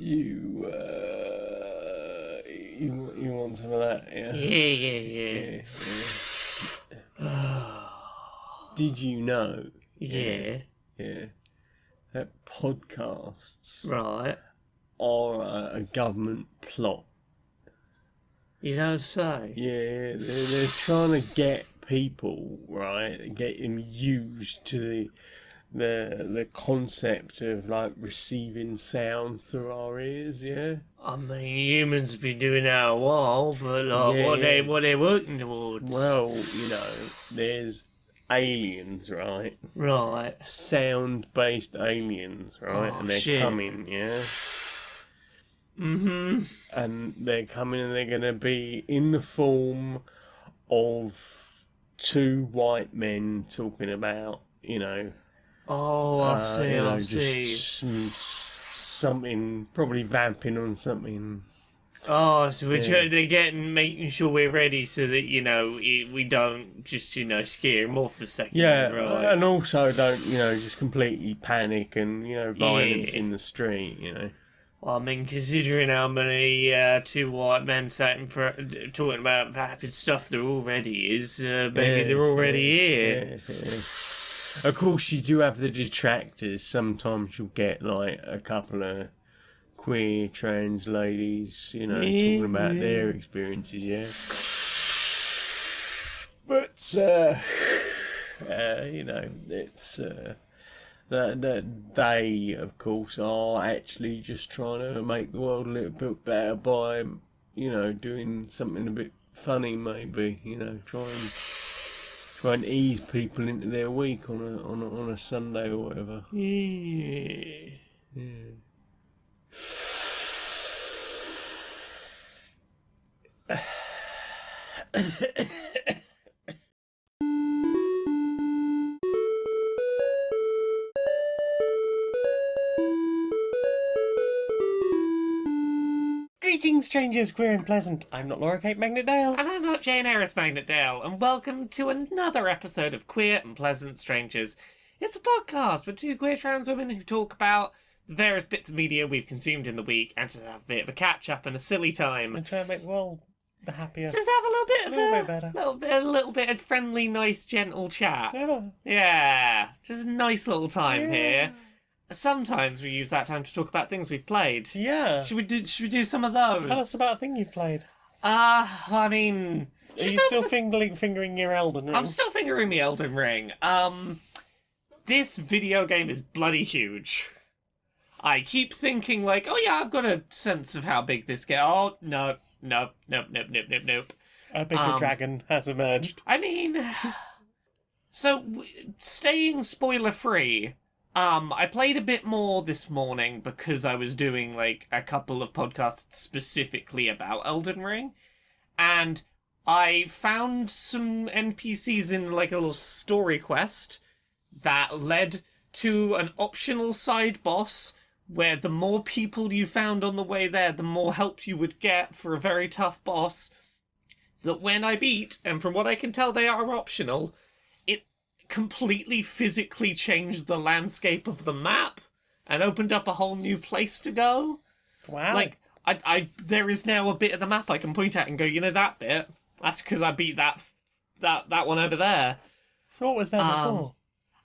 You want some of that? Yeah. Yeah. Did you know? Yeah. That podcasts Right. are a government plot. You don't say. Yeah, they're trying to get people, right, get them used to the concept of like receiving sound through our ears. Yeah. I mean, humans have been doing that a while, but like, Yeah. what they working towards? Well, there's aliens, right? Right. Sound-based aliens, right? Oh, and they're shit. coming, yeah. Mm-hmm. And they're coming, and they're gonna be in the form of two white men talking about, Oh, I see. just something, probably vamping on something. Oh, so they're making sure we're ready so that, we don't just, scare them off a second. Yeah, right? and also don't, just completely panic and, violence in the street, Well, I mean, considering how many two white men sat talking about vapid stuff there already is, maybe they're already here. Yeah. Of course, you do have the detractors. Sometimes you'll get, like, a couple of queer trans ladies, talking about their experiences, yeah. But, it's that they, of course, are actually just trying to make the world a little bit better by, doing something a bit funny, maybe, try and ease people into their week on a Sunday or whatever. Yeah. Greetings, strangers, queer and pleasant. I'm not Laura Kate Magnet-Dale. And I'm not Jane Aerith Magnet-Dale, and welcome to another episode of Queer and Pleasant Strangers. It's a podcast with two queer trans women who talk about the various bits of media we've consumed in the week and just have a bit of a catch-up and a silly time. And try to make the world the happier. Just have a little bit of a bit better. A little bit of friendly, nice, gentle chat. Yeah. Just a nice little time here. Sometimes we use that time to talk about things we've played. Yeah. Should we do some of those? Tell us about a thing you've played. I mean... Are you still fingering your Elden Ring? I'm still fingering my Elden Ring. This video game is bloody huge. I keep thinking like, oh yeah, I've got a sense of how big this game... Oh, nope. A bigger dragon has emerged. I mean... So, staying spoiler-free... I played a bit more this morning because I was doing, like, a couple of podcasts specifically about Elden Ring, and I found some NPCs in, like, a little story quest that led to an optional side boss where the more people you found on the way there, the more help you would get for a very tough boss that when I beat, and from what I can tell they are optional, completely physically changed the landscape of the map and opened up a whole new place to go. Wow. Like, there is now a bit of the map I can point at and go, that bit, that's because I beat that one over there. So what was there before?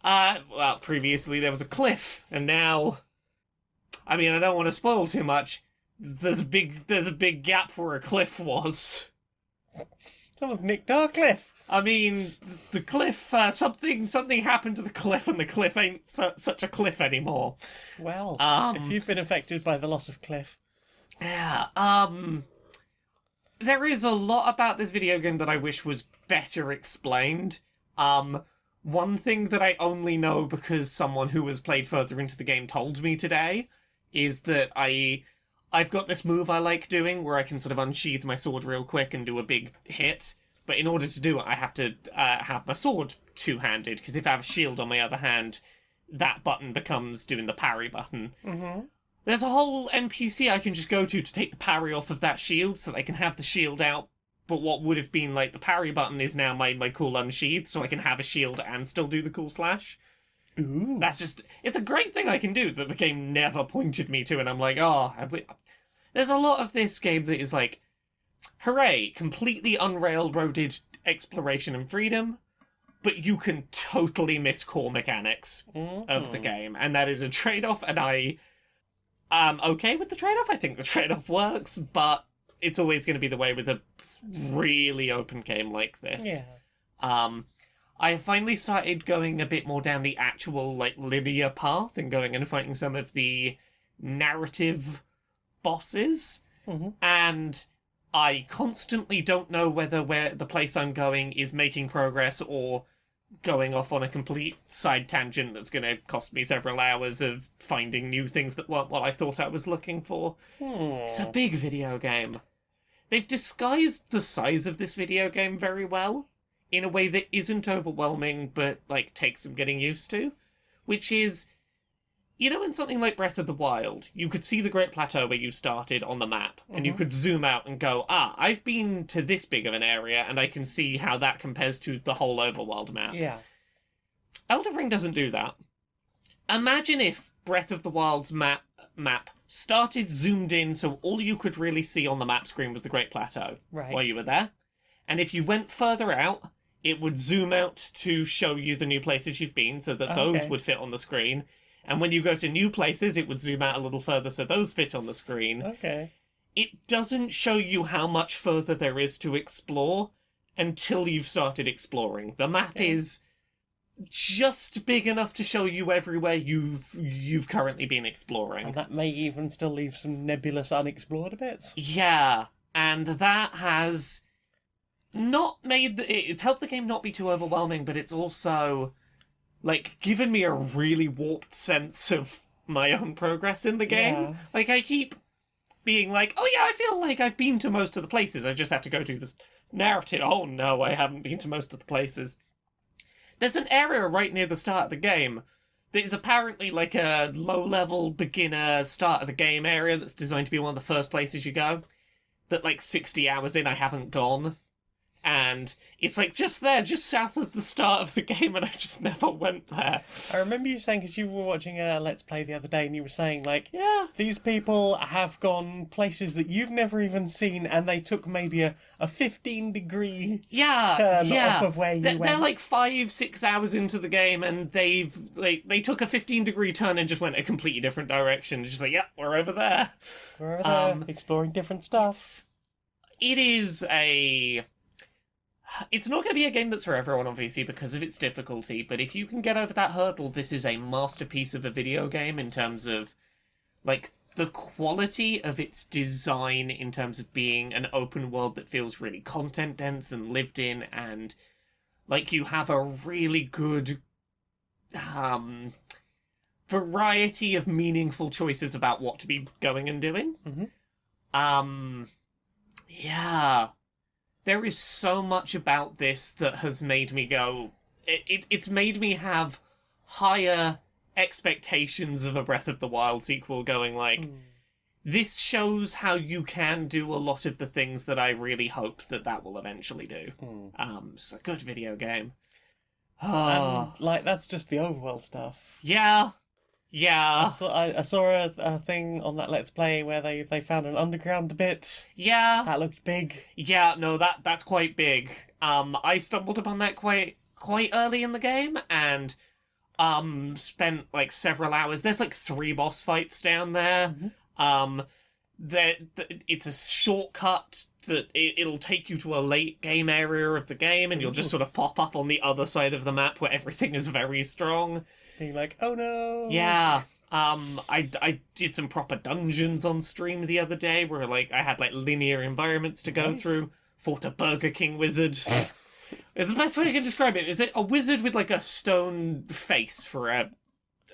Well, previously there was a cliff, and now, I mean, I don't want to spoil too much. There's a big gap where a cliff was. Someone's nicked our cliff. I mean, the cliff, something happened to the cliff, and the cliff ain't such a cliff anymore. Well, if you've been affected by the loss of cliff. Yeah, there is a lot about this video game that I wish was better explained. One thing that I only know because someone who has played further into the game told me today is that I've got this move I like doing where I can sort of unsheath my sword real quick and do a big hit. But in order to do it, I have to have my sword two-handed, because if I have a shield on my other hand, that button becomes doing the parry button. Mm-hmm. There's a whole NPC I can just go to take the parry off of that shield, so they can have the shield out, but what would have been, like, the parry button is now my cool unsheathed, so I can have a shield and still do the cool slash. Ooh. It's a great thing I can do that the game never pointed me to, and I'm like, oh, there's a lot of this game that is like, hooray, completely unrailroaded exploration and freedom, but you can totally miss core mechanics of the game, and that is a trade-off, and I am okay with the trade-off. I think the trade-off works, but it's always going to be the way with a really open game like this. Yeah. I finally started going a bit more down the actual, like, linear path and going and fighting some of the narrative bosses, and I constantly don't know where the place I'm going is making progress or going off on a complete side tangent that's going to cost me several hours of finding new things that weren't what I thought I was looking for. It's a big video game. They've disguised the size of this video game very well, in a way that isn't overwhelming, but, like, takes some getting used to. Which is, you know, in something like Breath of the Wild, you could see the Great Plateau where you started on the map, and you could zoom out and go, I've been to this big of an area, and I can see how that compares to the whole overworld map. Yeah. Elden Ring doesn't do that. Imagine if Breath of the Wild's map started zoomed in so all you could really see on the map screen was the Great Plateau while you were there. And if you went further out, it would zoom out to show you the new places you've been so that those would fit on the screen. And when you go to new places, it would zoom out a little further so those fit on the screen. Okay. It doesn't show you how much further there is to explore until you've started exploring. The map is just big enough to show you everywhere you've currently been exploring. And that may even still leave some nebulous unexplored bits. Yeah, and that has not made it's helped the game not be too overwhelming, but it's also, like, given me a really warped sense of my own progress in the game. Yeah. Like, I keep being like, oh yeah, I feel like I've been to most of the places, I just have to go through this narrative. Oh no, I haven't been to most of the places. There's an area right near the start of the game that is apparently like a low-level beginner start of the game area that's designed to be one of the first places you go, that like 60 hours in I haven't gone. And it's like just there, just south of the start of the game, and I just never went there. I remember you saying, because you were watching a Let's Play the other day, and you were saying, like, Yeah. these people have gone places that you've never even seen, and they took maybe a 15-degree turn off of where you went. They're like 5-6 hours into the game, and they took a 15-degree turn and just went a completely different direction. Just like, yeah, we're over there. We're over there, exploring different stuff. It's not going to be a game that's for everyone, obviously, because of its difficulty, but if you can get over that hurdle, this is a masterpiece of a video game in terms of, like, the quality of its design in terms of being an open world that feels really content-dense and lived in, and, like, you have a really good, variety of meaningful choices about what to be going and doing. Yeah. There is so much about this that has made me go... It's made me have higher expectations of a Breath of the Wild sequel, going like, this shows how you can do a lot of the things that I really hope that will eventually do. It's a good video game. And, like, that's just the overworld stuff. Yeah. I saw a thing on that Let's Play where they found an underground bit. Yeah. That looked big. Yeah, no, that's quite big. I stumbled upon that quite early in the game, and spent like several hours. There's like 3 boss fights down there. It's a shortcut that it'll take you to a late game area of the game, and you'll just sort of pop up on the other side of the map where everything is very strong. Being like, oh no. Yeah. I did some proper dungeons on stream the other day where like I had like linear environments to go through. Fought a Burger King wizard. It's the best way I can describe it. Is it a wizard with like a stone face for a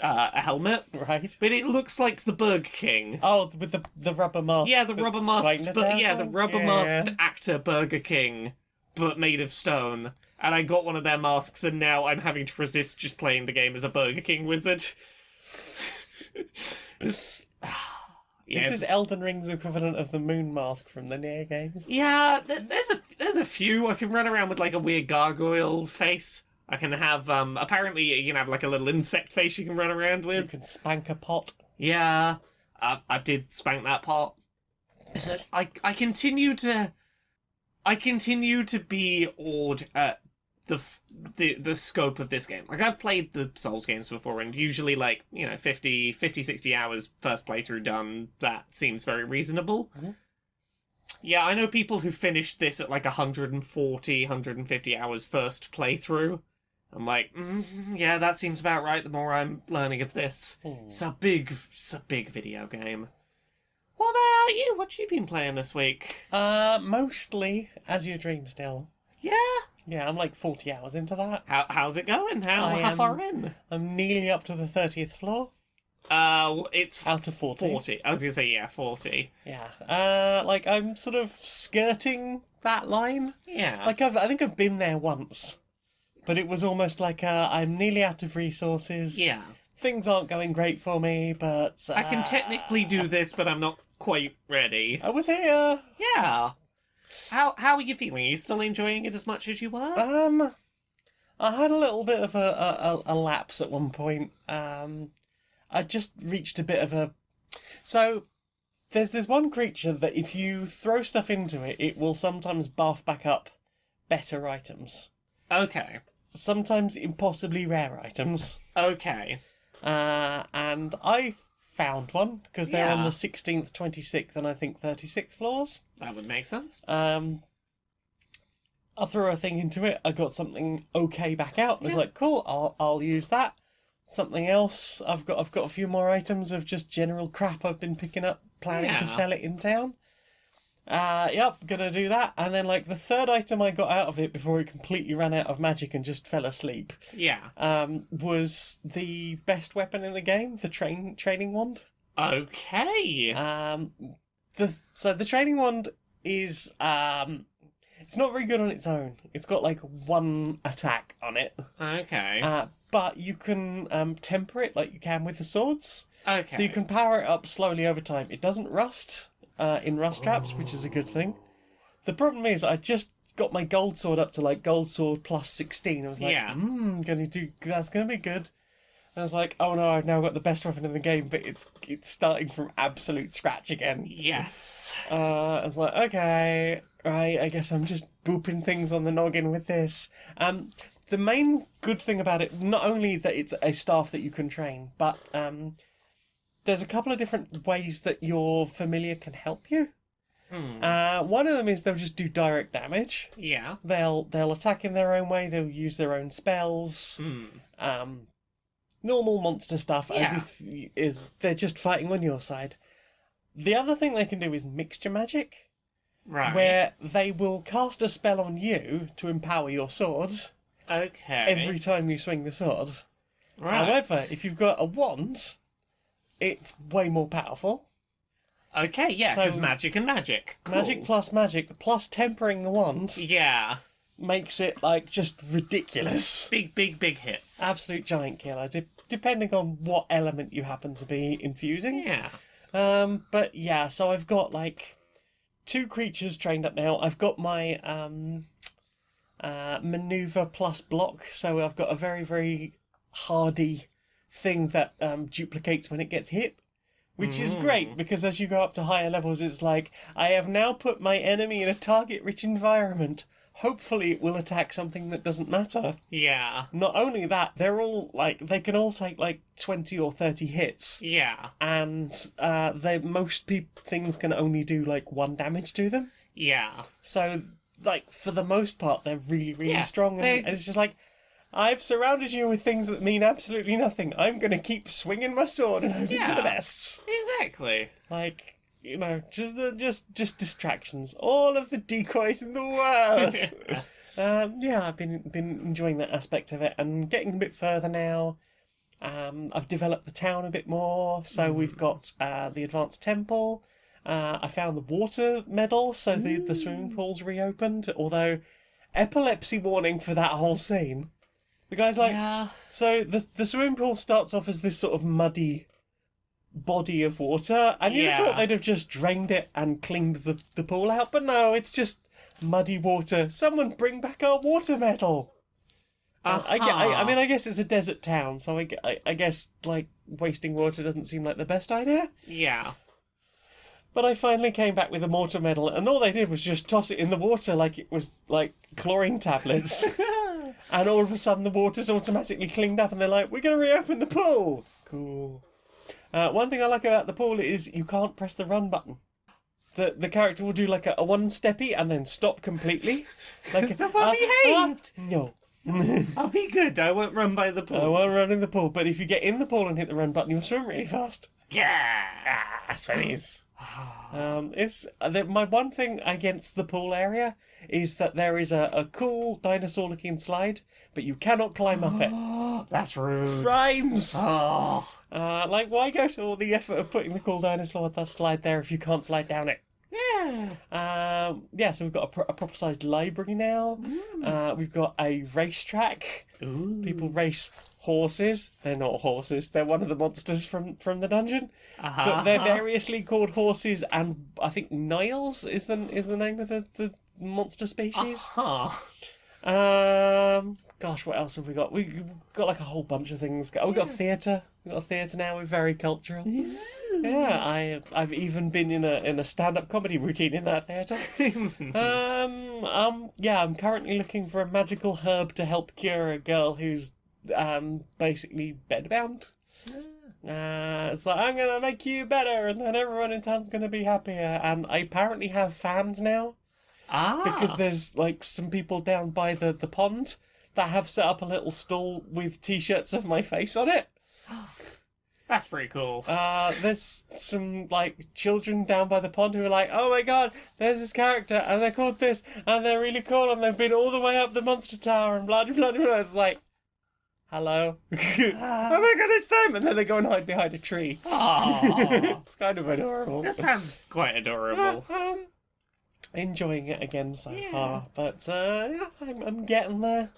helmet? Right. But it looks like the Burger King. Oh, with the rubber mask. Yeah, the rubber masked. The rubber masked Yeah. actor Burger King, but made of stone. And I got one of their masks, and now I'm having to resist just playing the game as a Burger King wizard. This is Elden Ring's equivalent of the moon mask from the Nier games. Yeah, there's a few. I can run around with like a weird gargoyle face. I can have, apparently you can have like a little insect face you can run around You with. can spank a pot. Yeah, I did spank that pot. So I continue to be awed at the scope of this game. Like, I've played the Souls games before, and usually, like, 50, 60 hours first playthrough done, that seems very reasonable. Mm-hmm. Yeah, I know people who finished this at like 140, 150 hours first playthrough. I'm like, yeah, that seems about right the more I'm learning of this. It's a big video game. What about you? What you been playing this week? Mostly Azure Dreams still. Yeah? Yeah, I'm like 40 hours into that. How's it going? How far in? I'm nearly up to the 30th floor. It's out of 40. 40. I was gonna say, yeah, 40. Yeah. Like, I'm sort of skirting that line. Yeah. Like, I think I've been there once. But it was almost like, I'm nearly out of resources. Yeah. Things aren't going great for me, but... I can technically do this, but I'm not quite ready. I was here. Yeah. How are you feeling? Are you still enjoying it as much as you were? I had a little bit of a lapse at one point. I just reached a bit of a... So, there's this one creature that if you throw stuff into it, it will sometimes barf back up better items. Okay. Sometimes impossibly rare items. Okay. And I found one, because they're on Yeah. the 16th, 26th, and I think 36th floors. That would make sense. I threw a thing into it, I got something okay back out. I was Yeah. like, cool, I'll use that. Something else, I've got a few more items of just general crap I've been picking up, planning Yeah. to sell it in town. Yep, gonna do that. And then, like, the third item I got out of it before it completely ran out of magic and just fell asleep, Yeah. was the best weapon in the game, the training wand. Okay. The training wand is, it's not very good on its own. It's got, like, one attack on it. Okay. But you can temper it like you can with the swords. Okay. So you can power it up slowly over time. It doesn't rust in rust traps, which is a good thing. The problem is, I just got my gold sword up to like gold sword plus 16. I was like, Yeah. that's gonna be good. And I was like, oh no, I've now got the best weapon in the game, but it's starting from absolute scratch again. Yes. I was like, okay, right, I guess I'm just booping things on the noggin with this. The main good thing about it, not only that it's a staff that you can train, but there's a couple of different ways that your familiar can help you. One of them is they'll just do direct damage. Yeah. They'll attack in their own way. They'll use their own spells. Normal monster stuff, Yeah. as if they're just fighting on your side. The other thing they can do is mixture magic, Right. where they will cast a spell on you to empower your sword Okay. every time you swing the sword. Right. However, if you've got a wand, it's way more powerful. Okay, yeah, because So- magic and magic. Cool. Magic plus tempering the wand Yeah. makes it, like, just ridiculous. Big hits. Absolute giant killer, depending on what element you happen to be infusing. Yeah. But yeah, so I've got, like, 2 creatures trained up now. I've got my maneuver plus block, so I've got a very, very hardy thing that duplicates when it gets hit. Which is great, because as you go up to higher levels, it's like, I have now put my enemy in a target-rich environment. Hopefully it will attack something that doesn't matter. Yeah. Not only that, they're all, like, they can all take, like, 20 or 30 hits. Yeah. And most things can only do, like, 1 damage to them. Yeah. So, like, for the most part, they're really, really Yeah, strong. And it's just like, I've surrounded you with things that mean absolutely nothing. I'm going to keep swinging my sword and hoping for the best. Exactly. Like, just distractions. All of the decoys in the world. Yeah, I've been enjoying that aspect of it and getting a bit further now. I've developed the town a bit more. So we've got the advanced temple. I found the water medal, so the swimming pool's reopened. Although, epilepsy warning for that whole scene. The guy's like, Yeah. so the swimming pool starts off as this sort of muddy body of water, and you'd have Yeah. thought they'd have just drained it and cleaned the pool out, but no, it's just muddy water. Someone bring back our water medal. I mean, I guess it's a desert town, so I guess, like, wasting water doesn't seem like the best idea. Yeah. But I finally came back with a mortar medal, and all they did was just toss it in the water like it was, like, chlorine tablets. And all of a sudden the water's automatically cleaned up, and they're like, we're going to reopen the pool! Cool. One thing I like about the pool is you can't press the run button. The character will do, like, a one-steppy and then stop completely. Like, Is that what behaved? No. I'll be good. I won't run by the pool. I won't run in the pool, but if you get in the pool and hit the run button, you'll swim really fast. Yeah. That's what it is. My one thing against the pool area is that there is a cool dinosaur-looking slide, but you cannot climb up it. That's rude. Rhymes! Oh. Like, why go to all the effort of putting the cool dinosaur slide there if you can't slide down it? Yeah. So we've got a proper-sized library now. We've got a racetrack. Ooh. People race horses. They're not horses. They're one of the monsters from the dungeon. But they're variously called horses, and I think Niles is the name of the monster species. Gosh, what else have we got? We've got like a whole bunch of things. We've got theatre. We've got a theatre now. We're very cultural. Yeah, I've even been in a stand-up comedy routine in that theatre. I'm currently looking for a magical herb to help cure a girl who's basically bedbound. It's like, I'm gonna make you better, and then everyone in town's gonna be happier. And I apparently have fans now. Because there's like some people down by the pond that have set up a little stall with t-shirts of my face on it. That's pretty cool. There's some like children down by the pond who are like, oh my god, there's this character and they're called this and they're really cool and they've been all the way up the monster tower and blah blah blah blah. It's like, hello. Oh my god, it's them! And then they go and hide behind a tree. It's kind of adorable. That sounds quite adorable. Enjoying it again so far, but I'm getting there.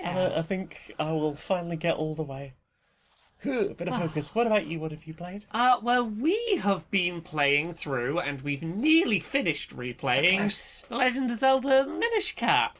And I think I will finally get all the way. Bit of focus. What about you? What have you played? Well, we have been playing through, and we've nearly finished replaying The Legend of Zelda Minish Cap.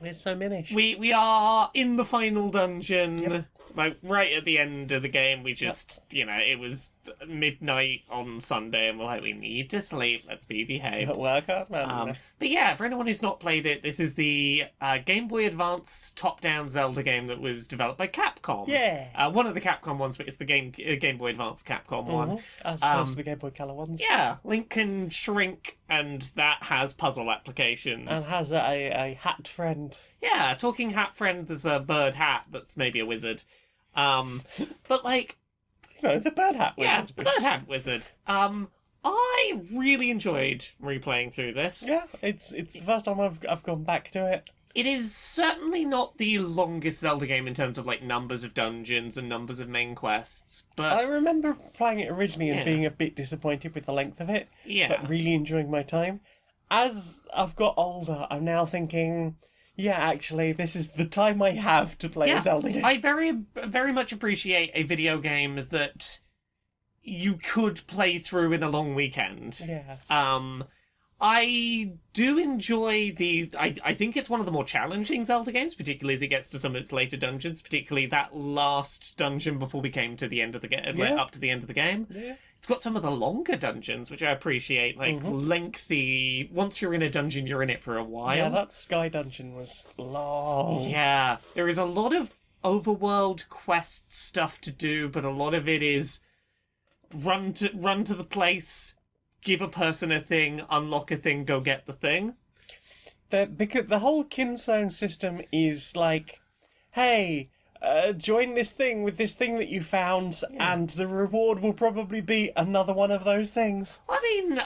It's so Minish. We are in the final dungeon, like right at the end of the game. We just, it was midnight on Sunday, and we're like, we need to sleep. Let's behave. Work hard, man. But yeah, for anyone who's not played it, this is the Game Boy Advance top-down Zelda game that was developed by Capcom. Yeah. One of the Capcom ones, but it's the Game Boy Advance Capcom one. As opposed to the Game Boy Color ones. Yeah, Link can shrink, and that has puzzle applications. And has a hat friend. Yeah, talking hat friend, there's a bird hat that's maybe a wizard. But like... the bird hat wizard. Yeah, the bird hat wizard. I really enjoyed replaying through this. Yeah, it's the first time I've gone back to it. It is certainly not the longest Zelda game in terms of like numbers of dungeons and numbers of main quests, but I remember playing it originally and being a bit disappointed with the length of it, but really enjoying my time. As I've got older, I'm now thinking, yeah, actually, this is the time I have to play a Zelda game. I very much appreciate a video game that you could play through in a long weekend. Yeah. I do enjoy I think it's one of the more challenging Zelda games, particularly as it gets to some of its later dungeons, particularly that last dungeon before we came to the end of the game, up to the end of the game. Yeah. It's got some of the longer dungeons, which I appreciate, like lengthy. Once you're in a dungeon, you're in it for a while. Yeah, that Sky Dungeon was long. Yeah, there is a lot of overworld quest stuff to do, but a lot of it is run to the place, give a person a thing, unlock a thing, go get the thing. Because the whole Kinzone system is like, hey, join this thing with this thing that you found, and the reward will probably be another one of those things. I mean,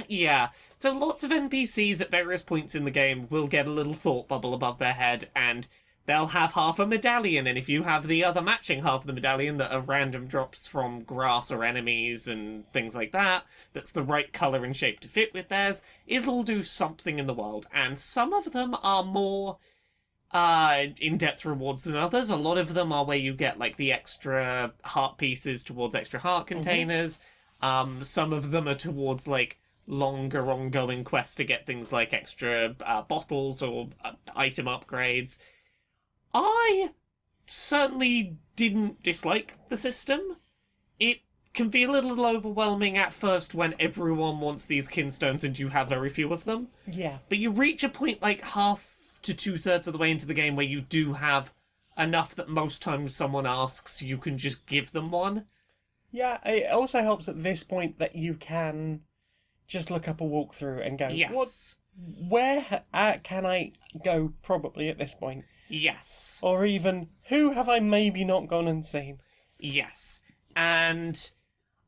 yeah. So lots of NPCs at various points in the game will get a little thought bubble above their head, and they'll have half a medallion, and if you have the other matching half of the medallion that are random drops from grass or enemies and things like that, that's the right colour and shape to fit with theirs, it'll do something in the world. And some of them are more in-depth rewards than others. A lot of them are where you get like the extra heart pieces towards extra heart containers. Some of them are towards like longer ongoing quests to get things like extra bottles or item upgrades. I certainly didn't dislike the system. It can be a little overwhelming at first when everyone wants these kinstones and you have very few of them. Yeah. But you reach a point like half to 2/3 of the way into the game where you do have enough that most times someone asks, you can just give them one. Yeah, it also helps at this point that you can just look up a walkthrough and go, Yes. where can I go probably at this point? Yes. Or even, who have I maybe not gone and seen? Yes. And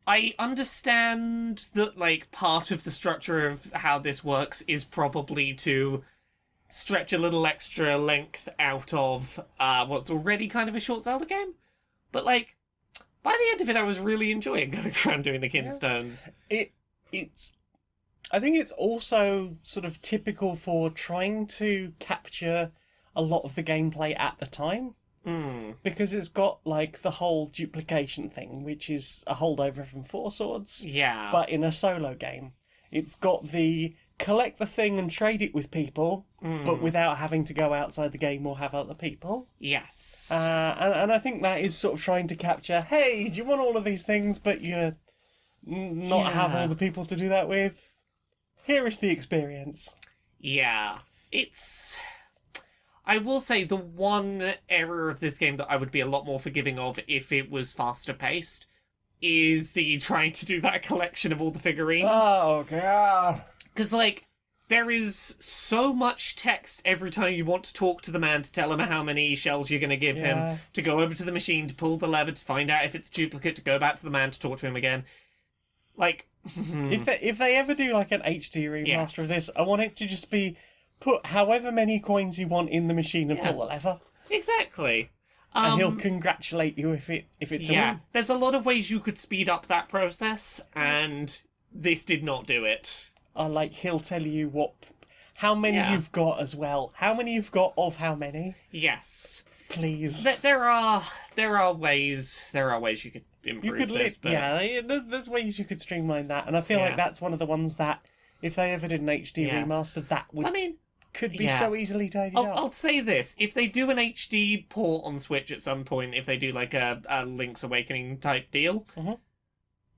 I understand that, like, part of the structure of how this works is probably to stretch a little extra length out of what's already kind of a short Zelda game. But, like, by the end of it, I was really enjoying going around doing the kinstones. It's I think it's also sort of typical for trying to capture a lot of the gameplay at the time. Because it's got, like, the whole duplication thing, which is a holdover from Four Swords. Yeah. But in a solo game. It's got the collect the thing and trade it with people, but without having to go outside the game or have other people. Yes. And I think that is sort of trying to capture, hey, do you want all of these things, but you not have all the people to do that with? Here is the experience. Yeah. It's... I will say the one error of this game that I would be a lot more forgiving of if it was faster paced is the trying to do that collection of all the figurines. Oh, God. Because, like, there is so much text every time you want to talk to the man to tell him how many shells you're going to give him, to go over to the machine, to pull the lever, to find out if it's duplicate, to go back to the man to talk to him again. Like... If they ever do, like, an HD remaster of this, I want it to just be put however many coins you want in the machine and pull the lever. Exactly. And he'll congratulate you if it's a win. There's a lot of ways you could speed up that process, and this did not do it. Like, he'll tell you how many you've got as well. How many you've got of how many. Yes. Please. There are ways you could improve this. But... Yeah, there's ways you could streamline that, and I feel like that's one of the ones that, if they ever did an HD remaster, that would could be so easily tidied up. I'll say this: if they do an HD port on Switch at some point, if they do like a Link's Awakening type deal,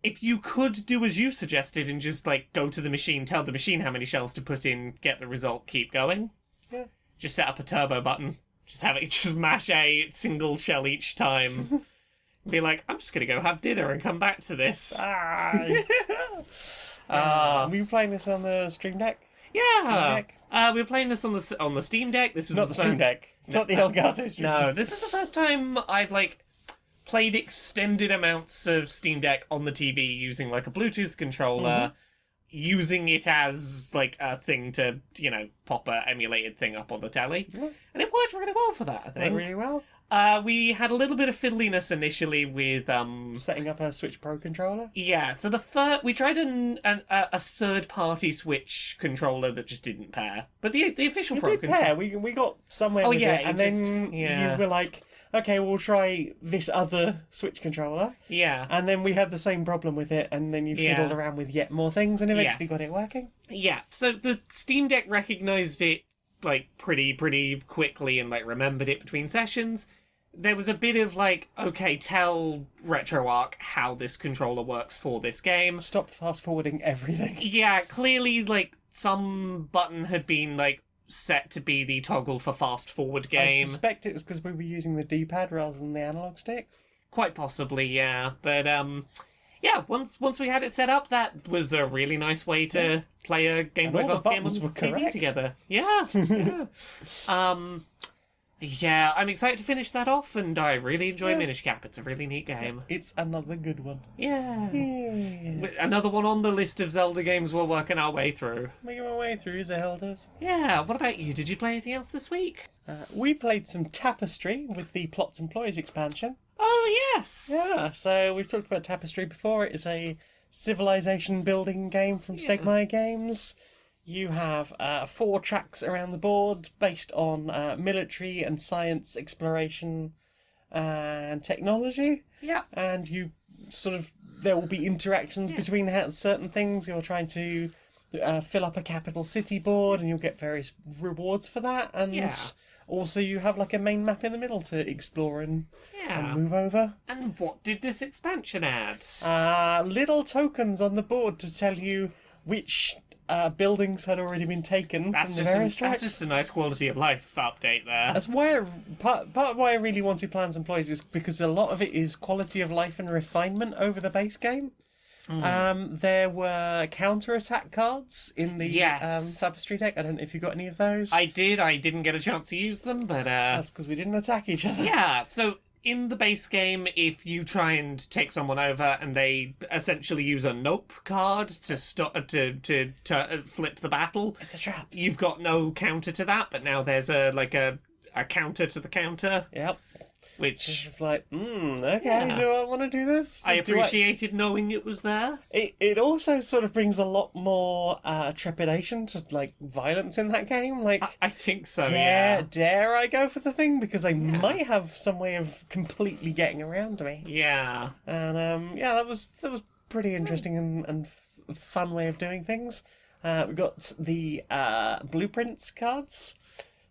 if you could do as you suggested and just like go to the machine, tell the machine how many shells to put in, get the result, keep going. Yeah. Just set up a turbo button. Just mash a single shell each time. Be like, I'm just gonna go have dinner and come back to this. Were you playing this on the Stream Deck? Yeah. We were playing this on the Steam Deck. This was not the Stream Deck. Not the Elgato Stream Deck. No, this is the first time I've like played extended amounts of Steam Deck on the TV using like a Bluetooth controller, using it as like a thing to, pop a emulated thing up on the telly. And it worked really well for that, I think. Really well. We had a little bit of fiddliness initially with setting up a Switch Pro controller. Yeah, so we tried a third-party Switch controller that just didn't pair, but the official Pro controller pair. We got somewhere with it, and then you were like, okay, we'll try this other Switch controller. Yeah, and then we had the same problem with it, and then you fiddled around with yet more things, and eventually got it working. Yeah, so the Steam Deck recognized it like pretty quickly and like remembered it between sessions. There was a bit of like, okay, tell RetroArch how this controller works for this game. Stop fast forwarding everything. Yeah, clearly like some button had been like set to be the toggle for fast forward game. I suspect it was because we were using the D-pad rather than the analog sticks. Quite possibly, yeah. But yeah, once we had it set up, that was a really nice way to play a Game Boy Advance game on TV together. Yeah, yeah, I'm excited to finish that off, and I really enjoy Minish Cap. It's a really neat game. It's another good one. Yeah. Another one on the list of Zelda games we're working our way through. Making my way through Zeldas. Yeah, what about you? Did you play anything else this week? We played some Tapestry with the Plots and Ploys expansion. Oh, yes! Yeah, so we've talked about Tapestry before. It is a civilization building game from Stegmaier Games. You have 4 tracks around the board based on military and science exploration and technology. Yeah. And you there will be interactions between certain things. You're trying to fill up a capital city board, and you'll get various rewards for that. And Also, you have like a main map in the middle to explore and Yeah. move over. And what did this expansion add? Little tokens on the board to tell you which buildings had already been taken That's from the just various that's tracks. just a nice quality of life update there. That's why part of why I really wanted Plans and Ploys is because a lot of it is quality of life and refinement over the base game. There were counter-attack cards in the Yes. Tapestry deck. I don't know if you got any of those. I did. I didn't get a chance to use them, but That's because we didn't attack each other. yeah. So in the base game, if you try and take someone over and they essentially use a nope card to stop to flip the battle, It's a trap. you've got no counter to that. But now there's a counter to the counter, Yep. which It's like, okay, Yeah. do I want to do this? I Do appreciated knowing it was there. It also sort of brings a lot more trepidation to like violence in that game. Like, I think so. Yeah. dare I go for the thing because they might have some way of completely getting around me. Yeah. And that was pretty interesting and fun way of doing things. We got the blueprints cards.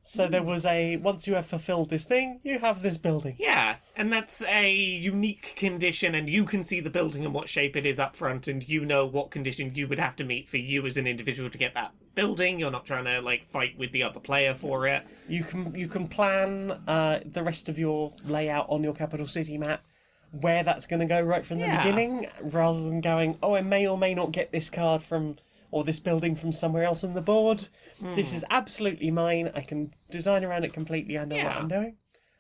So there was once you have fulfilled this thing, you have this building. Yeah, and that's a unique condition, and you can see the building and what shape it is up front, and you know what condition you would have to meet for you as an individual to get that building. You're not trying to like fight with the other player for it. You can plan the rest of your layout on your capital city map, where that's going to go right from the Yeah. beginning, rather than going, I may or may not get this card from or this building from somewhere else on the board. This is absolutely mine. I can design around it completely. I know what Yeah. I'm doing.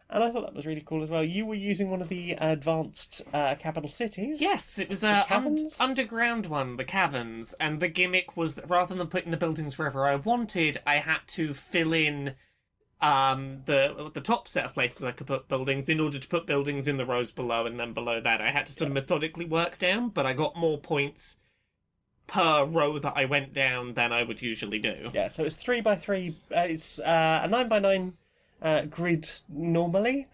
And I thought that was really cool as well. You were using one of the advanced capital cities. Yes, it was a caverns? underground one, the caverns, and the gimmick was that rather than putting the buildings wherever I wanted, I had to fill in the top set of places I could put buildings in order to put buildings in the rows below, and then below that I had to sort of methodically work down, but I got more points per row that I went down than I would usually do. Yeah, so it's 3x3. It's a 9x9 grid normally,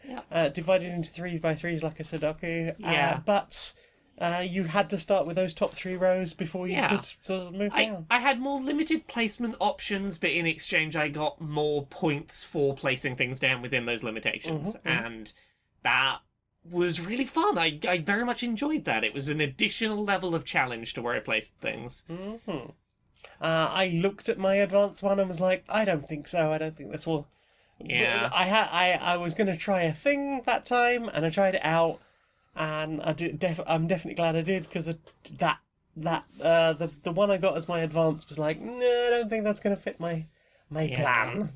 divided into 3x3s like a Sudoku. Yeah. But you had to start with those top 3 rows before you could sort of move down. I had more limited placement options, but in exchange I got more points for placing things down within those limitations. And that was really fun. I very much enjoyed that. It was an additional level of challenge to where I placed things. I looked at my advanced one and was like, I don't think so. I don't think this will. Yeah. I was going to try a thing that time, and I tried it out, and I'm definitely glad I did, because the one I got as my advanced was like, no, I don't think that's going to fit my plan.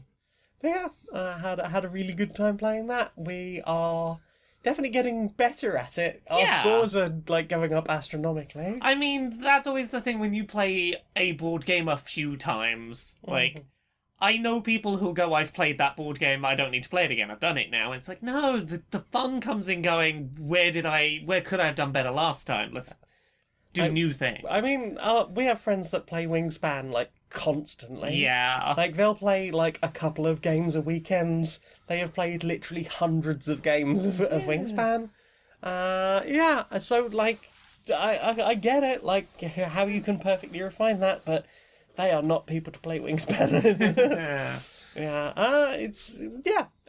But yeah, I had a really good time playing that. We are definitely getting better at it. Our scores are like going up astronomically. I mean, that's always the thing when you play a board game a few times. Like, I know people who'll go, I've played that board game, I don't need to play it again, I've done it now. And it's like, no, the fun comes in going, where could I have done better last time? Let's do new things. I mean, we have friends that play Wingspan like constantly. Yeah. Like they'll play like a couple of games a weekend. They have played literally hundreds of games of Wingspan. So like, I get it, like how you can perfectly refine that, but they are not people to play Wingspan.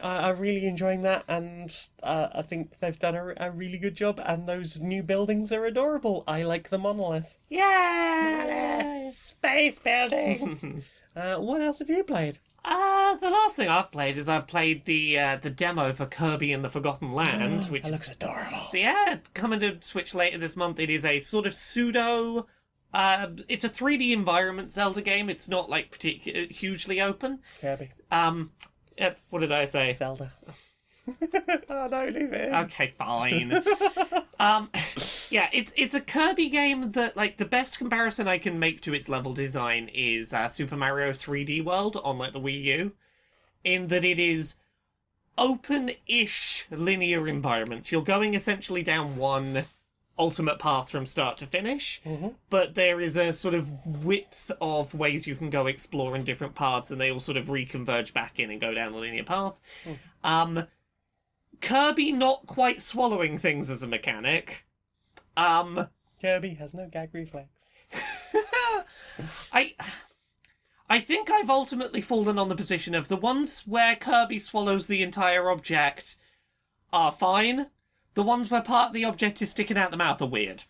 I'm really enjoying that, and I think they've done a really good job, and those new buildings are adorable. I like the monolith. Yay! Space building! What else have you played? The last thing I've played is I've played the demo for Kirby and the Forgotten Land, which That looks adorable. coming to Switch later this month. It is a sort of pseudo. It's a 3D environment Zelda game. It's not like hugely open. Kirby. What did I say? Zelda. Oh no, leave it in. Okay, fine. It's a Kirby game that, like, the best comparison I can make to its level design is Super Mario 3D World on, like, the Wii U, in that it is open-ish linear environments. You're going essentially down one ultimate path from start to finish, but there is a sort of width of ways you can go explore in different paths, and they all sort of reconverge back in and go down the linear path. Kirby not quite swallowing things as a mechanic. Kirby has no gag reflex. I think I've ultimately fallen on the position of the ones where Kirby swallows the entire object are fine. The ones where part of the object is sticking out the mouth are weird.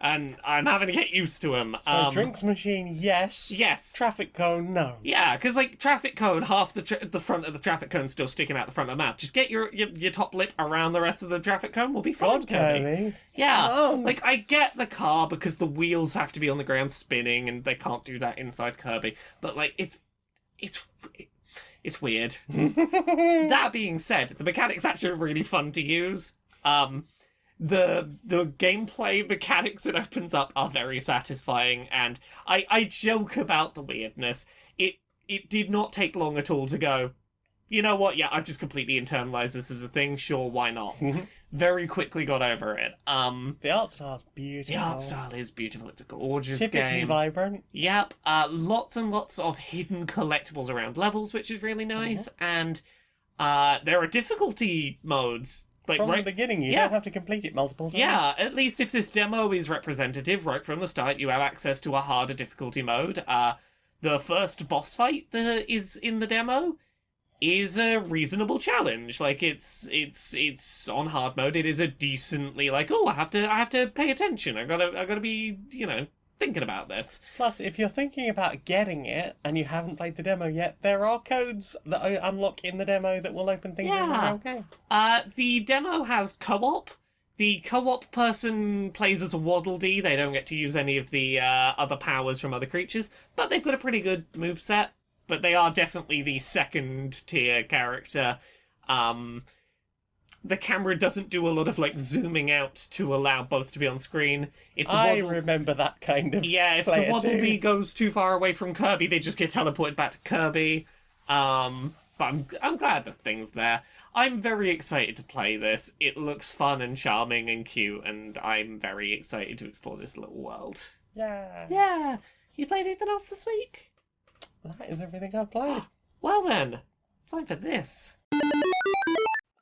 And I'm having to get used to them. So drinks machine, yes. Yes. Traffic cone, no. Yeah, because like traffic cone, half the front of the traffic cone still sticking out the front of the mouth. Just get your top lip around the rest of the traffic cone. We'll be fine, God, Kirby. Kirby. Yeah, Oh. like I get the car because the wheels have to be on the ground spinning, and they can't do that inside Kirby. But like it's weird. That being said, the mechanics actually are really fun to use. The gameplay mechanics it opens up are very satisfying, and I joke about the weirdness. It did not take long at all to go, you know what, yeah, I've just completely internalized this as a thing, sure, why not? Very quickly got over it. The art style's beautiful. The art style is beautiful, it's a gorgeous Typically game. vibrant. Yep, lots and lots of hidden collectibles around levels, which is really nice, and there are difficulty modes. Like, From the beginning, you don't have to complete it multiple times. Yeah, at least if this demo is representative, right from the start, you have access to a harder difficulty mode. The first boss fight that is in the demo is a reasonable challenge. Like, it's on hard mode. It is a decently like, oh, I have to pay attention. I gotta be, thinking about this. Plus, if you're thinking about getting it and you haven't played the demo yet, there are codes that unlock in the demo that will open things in the real game. The demo has co-op. The co-op person plays as a Waddle Dee. They don't get to use any of the other powers from other creatures, but they've got a pretty good moveset. But they are definitely the second tier character. The camera doesn't do a lot of like zooming out to allow both to be on screen. If the remember that kind of if the Waddle Dee goes too far away from Kirby, they just get teleported back to Kirby. But I'm glad the thing's there. I'm very excited to play this. It looks fun and charming and cute, and I'm very excited to explore this little world. Yeah. Yeah. You played anything else this week? That is everything I've played. Well then, time for this.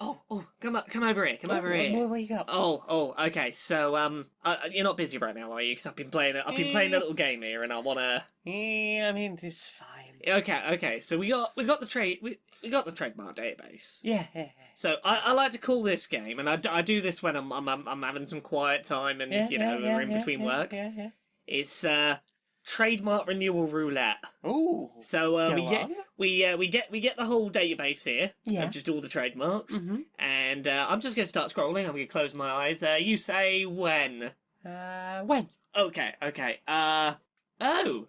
Oh, come over here, over here. What you got? Oh, okay. So, you're not busy right now, are you? Because I've been playing a little game here, and I wanna. Yeah, I mean, it's fine. Okay. So we got the trademark database. Yeah. So I like to call this game, and I do this when I'm having some quiet time and we're in between work. Yeah. It's trademark renewal roulette. Ooh. So we get the whole database here of just all the trademarks, and I'm just gonna start scrolling. I'm gonna close my eyes. You say when? When? Okay.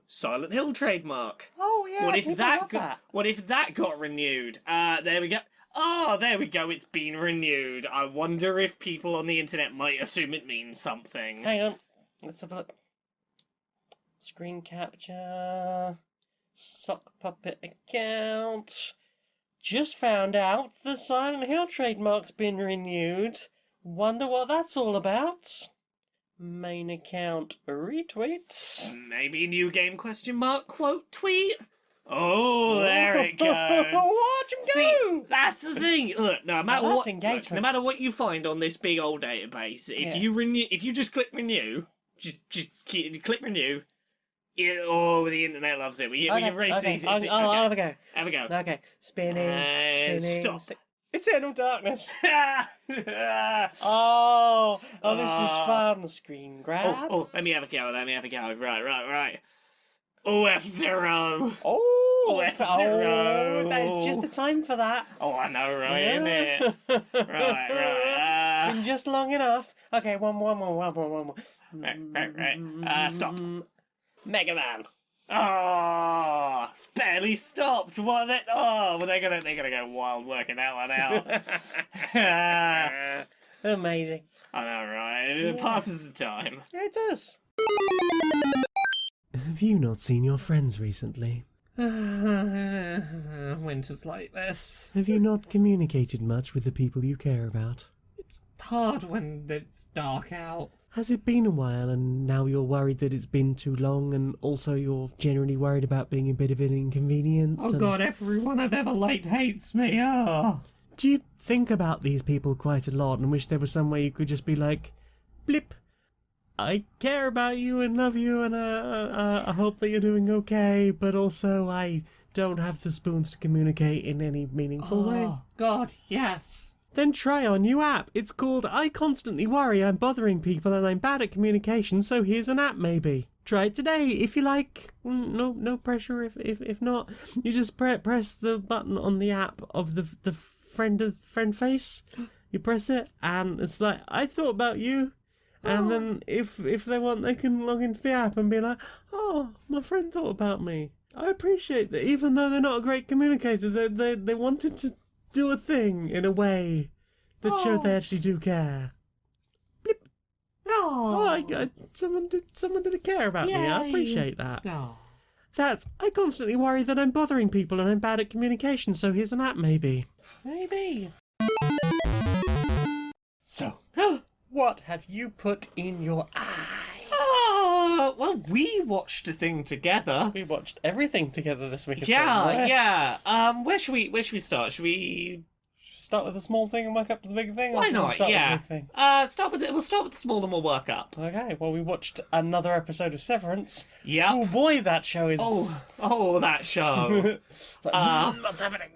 Silent Hill trademark. Oh yeah. What if that got renewed? There we go. Oh, there we go. It's been renewed. I wonder if people on the internet might assume it means something. Hang on. Let's have a look. Screen capture. Sock puppet account. Just found out the Silent Hill trademark's been renewed. Wonder what that's all about. Main account retweet. Maybe new game ? Quote tweet. Oh, there it goes. Watch him go. See, that's the thing. Look, no matter what you find on this big old database, if you just click renew, just click renew. The internet loves it. I'll have a go. Have a go. Okay, spinning. Stop. Eternal darkness. Oh, this is fun. Screen grab. Oh, let me have a go. Right. Oh, F-Zero. Oh, F-Zero. That is just the time for that. Oh, I know, right, isn't it? Right. It's been just long enough. Okay, one more. Right. Stop. Mega Man. Oh, it's barely stopped. What? Well, they're gonna go wild working that one out. Amazing. I know, right? It passes the time. Yeah, it does. Have you not seen your friends recently? Winter's like this. Have you not communicated much with the people you care about? It's hard when it's dark out. Has it been a while and now you're worried that it's been too long, and also you're generally worried about being a bit of an inconvenience? Oh God, everyone I've ever liked hates me. Oh. Do you think about these people quite a lot and wish there was some way you could just be like, blip, I care about you and love you, and I hope that you're doing okay, but also I don't have the spoons to communicate in any meaningful way. Oh, God, yes. Then try our new app. It's called I Constantly Worry I'm Bothering People and I'm Bad at Communication, so here's an app maybe. Try it today if you like. No pressure if not. You just press the button on the app of the friend face. You press it and it's like, I thought about you. And then if they want, they can log into the app and be like, oh, my friend thought about me. I appreciate that. Even though they're not a great communicator, they wanted to do a thing in a way that showed they actually do care. Blip. Oh, Someone did care about me. I Yay. appreciate that. oh. That's, I constantly worry that I'm bothering people and I'm bad at communication, so here's an app maybe. Maybe. So, what have you put in your eye? Well, we watched a thing together. We watched everything together this week. Yeah. Where should we start? Should we Start with the small thing and work up to the big thing? Or Why should we not? Start Yeah. With the big thing? We'll start with the small and we'll work up. Okay, well, we watched another episode of Severance. Yep. Oh boy, that show is... Oh, that show. What's happening?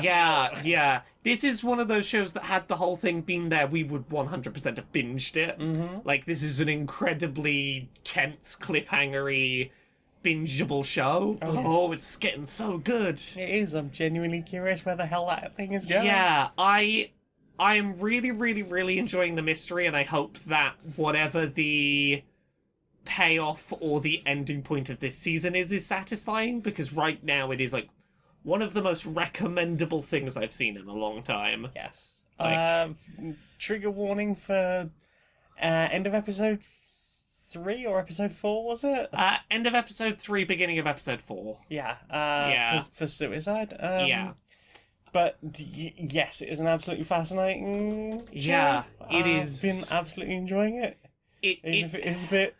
Yeah. This is one of those shows that had the whole thing been there, we would 100% have binged it. Mm-hmm. Like, this is an incredibly tense, cliffhangery, bingeable show. Oh, yes. It's getting so good. It is. I'm genuinely curious where the hell that thing is going. Yeah, I am really, really, really enjoying the mystery, and I hope that whatever the payoff or the ending point of this season is satisfying, because right now it is, like, one of the most recommendable things I've seen in a long time. Yes. Like- Trigger warning for end of episode 3 or episode 4, was it? End of episode 3, beginning of episode 4. Yeah. Yeah. For suicide. Yeah. But yes, it is an absolutely fascinating show. Yeah, it is. I've been absolutely enjoying it. Even if it is a bit...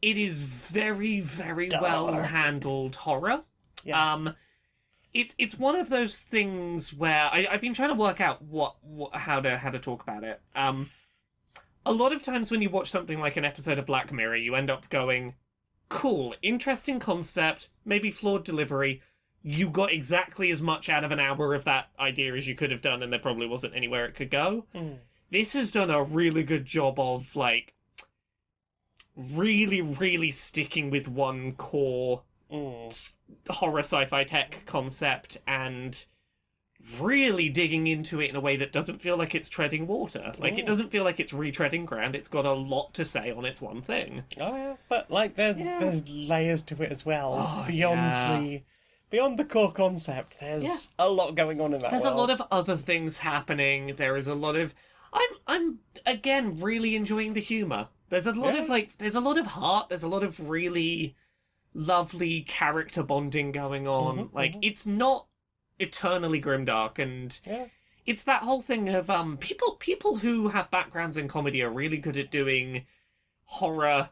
It is very, very Dark. well handled horror. Yes. It's one of those things where I've been trying to work out how to talk about it. A lot of times when you watch something like an episode of Black Mirror, you end up going, cool, interesting concept, maybe flawed delivery. You got exactly as much out of an hour of that idea as you could have done, and there probably wasn't anywhere it could go. This has done a really good job of, like, really, really sticking with one core horror sci-fi tech concept and really digging into it in a way that doesn't feel like it's treading water. Like, it doesn't feel like it's retreading ground. It's got a lot to say on its one thing. Oh, yeah. But, like, there's layers to it as well. Oh, Beyond the core concept, there's a lot going on in that There's world. a lot of other things happening. There is a lot of... I'm again, really enjoying the humour. There's a lot of, like... There's a lot of heart. There's a lot of really lovely character bonding going on. It's not eternally grimdark, and it's that whole thing of people who have backgrounds in comedy are really good at doing horror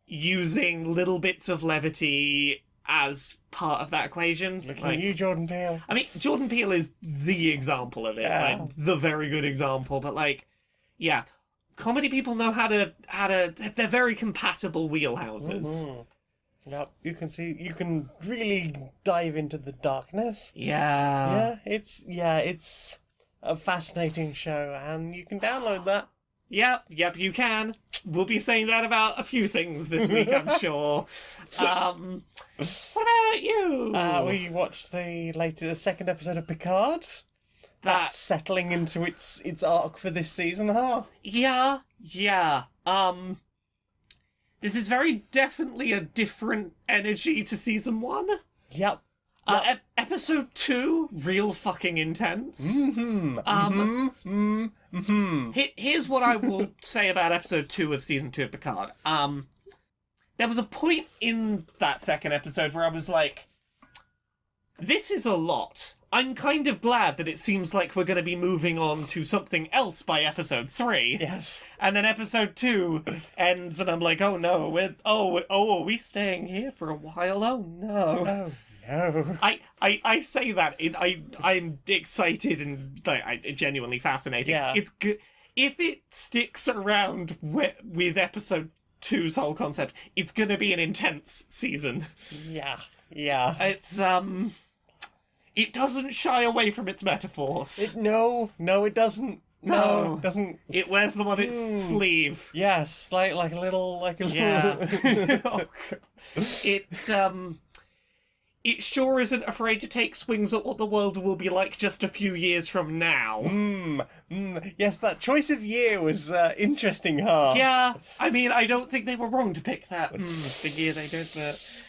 using little bits of levity as part of that equation. Looking Like, at you, Jordan Peele. I mean, Jordan Peele is the example of it, like the very good example. But like, yeah, comedy people know how to. They're very compatible wheelhouses. Yep, you can really dive into the darkness. Yeah. It's a fascinating show, and you can download that. Yep, you can. We'll be saying that about a few things this week, I'm sure. What about you? We watched the second episode of Picard. That's settling into its arc for this season, huh? Yeah. This is very definitely a different energy to season 1. Yep. Episode 2, real fucking intense. Here's what I will say about episode 2 of season 2 of Picard. There was a point in that second episode where I was like, this is a lot. I'm kind of glad that it seems like we're going to be moving on to something else by episode 3. Yes. And then episode 2 ends, and I'm like, oh no, are we staying here for a while? Oh no. Oh no. I say that, I'm excited and genuinely fascinated. Yeah. It's good. If it sticks around with episode 2's whole concept. It's gonna be an intense season. Yeah. Yeah. It's, it doesn't shy away from its metaphors. No, it doesn't. No, it doesn't. It wears them on its sleeve. Yes, like a little. Yeah. Oh, it sure isn't afraid to take swings at what the world will be like just a few years from now. Yes, that choice of year was interesting, huh? Yeah, I mean, I don't think they were wrong to pick that the year they did, but...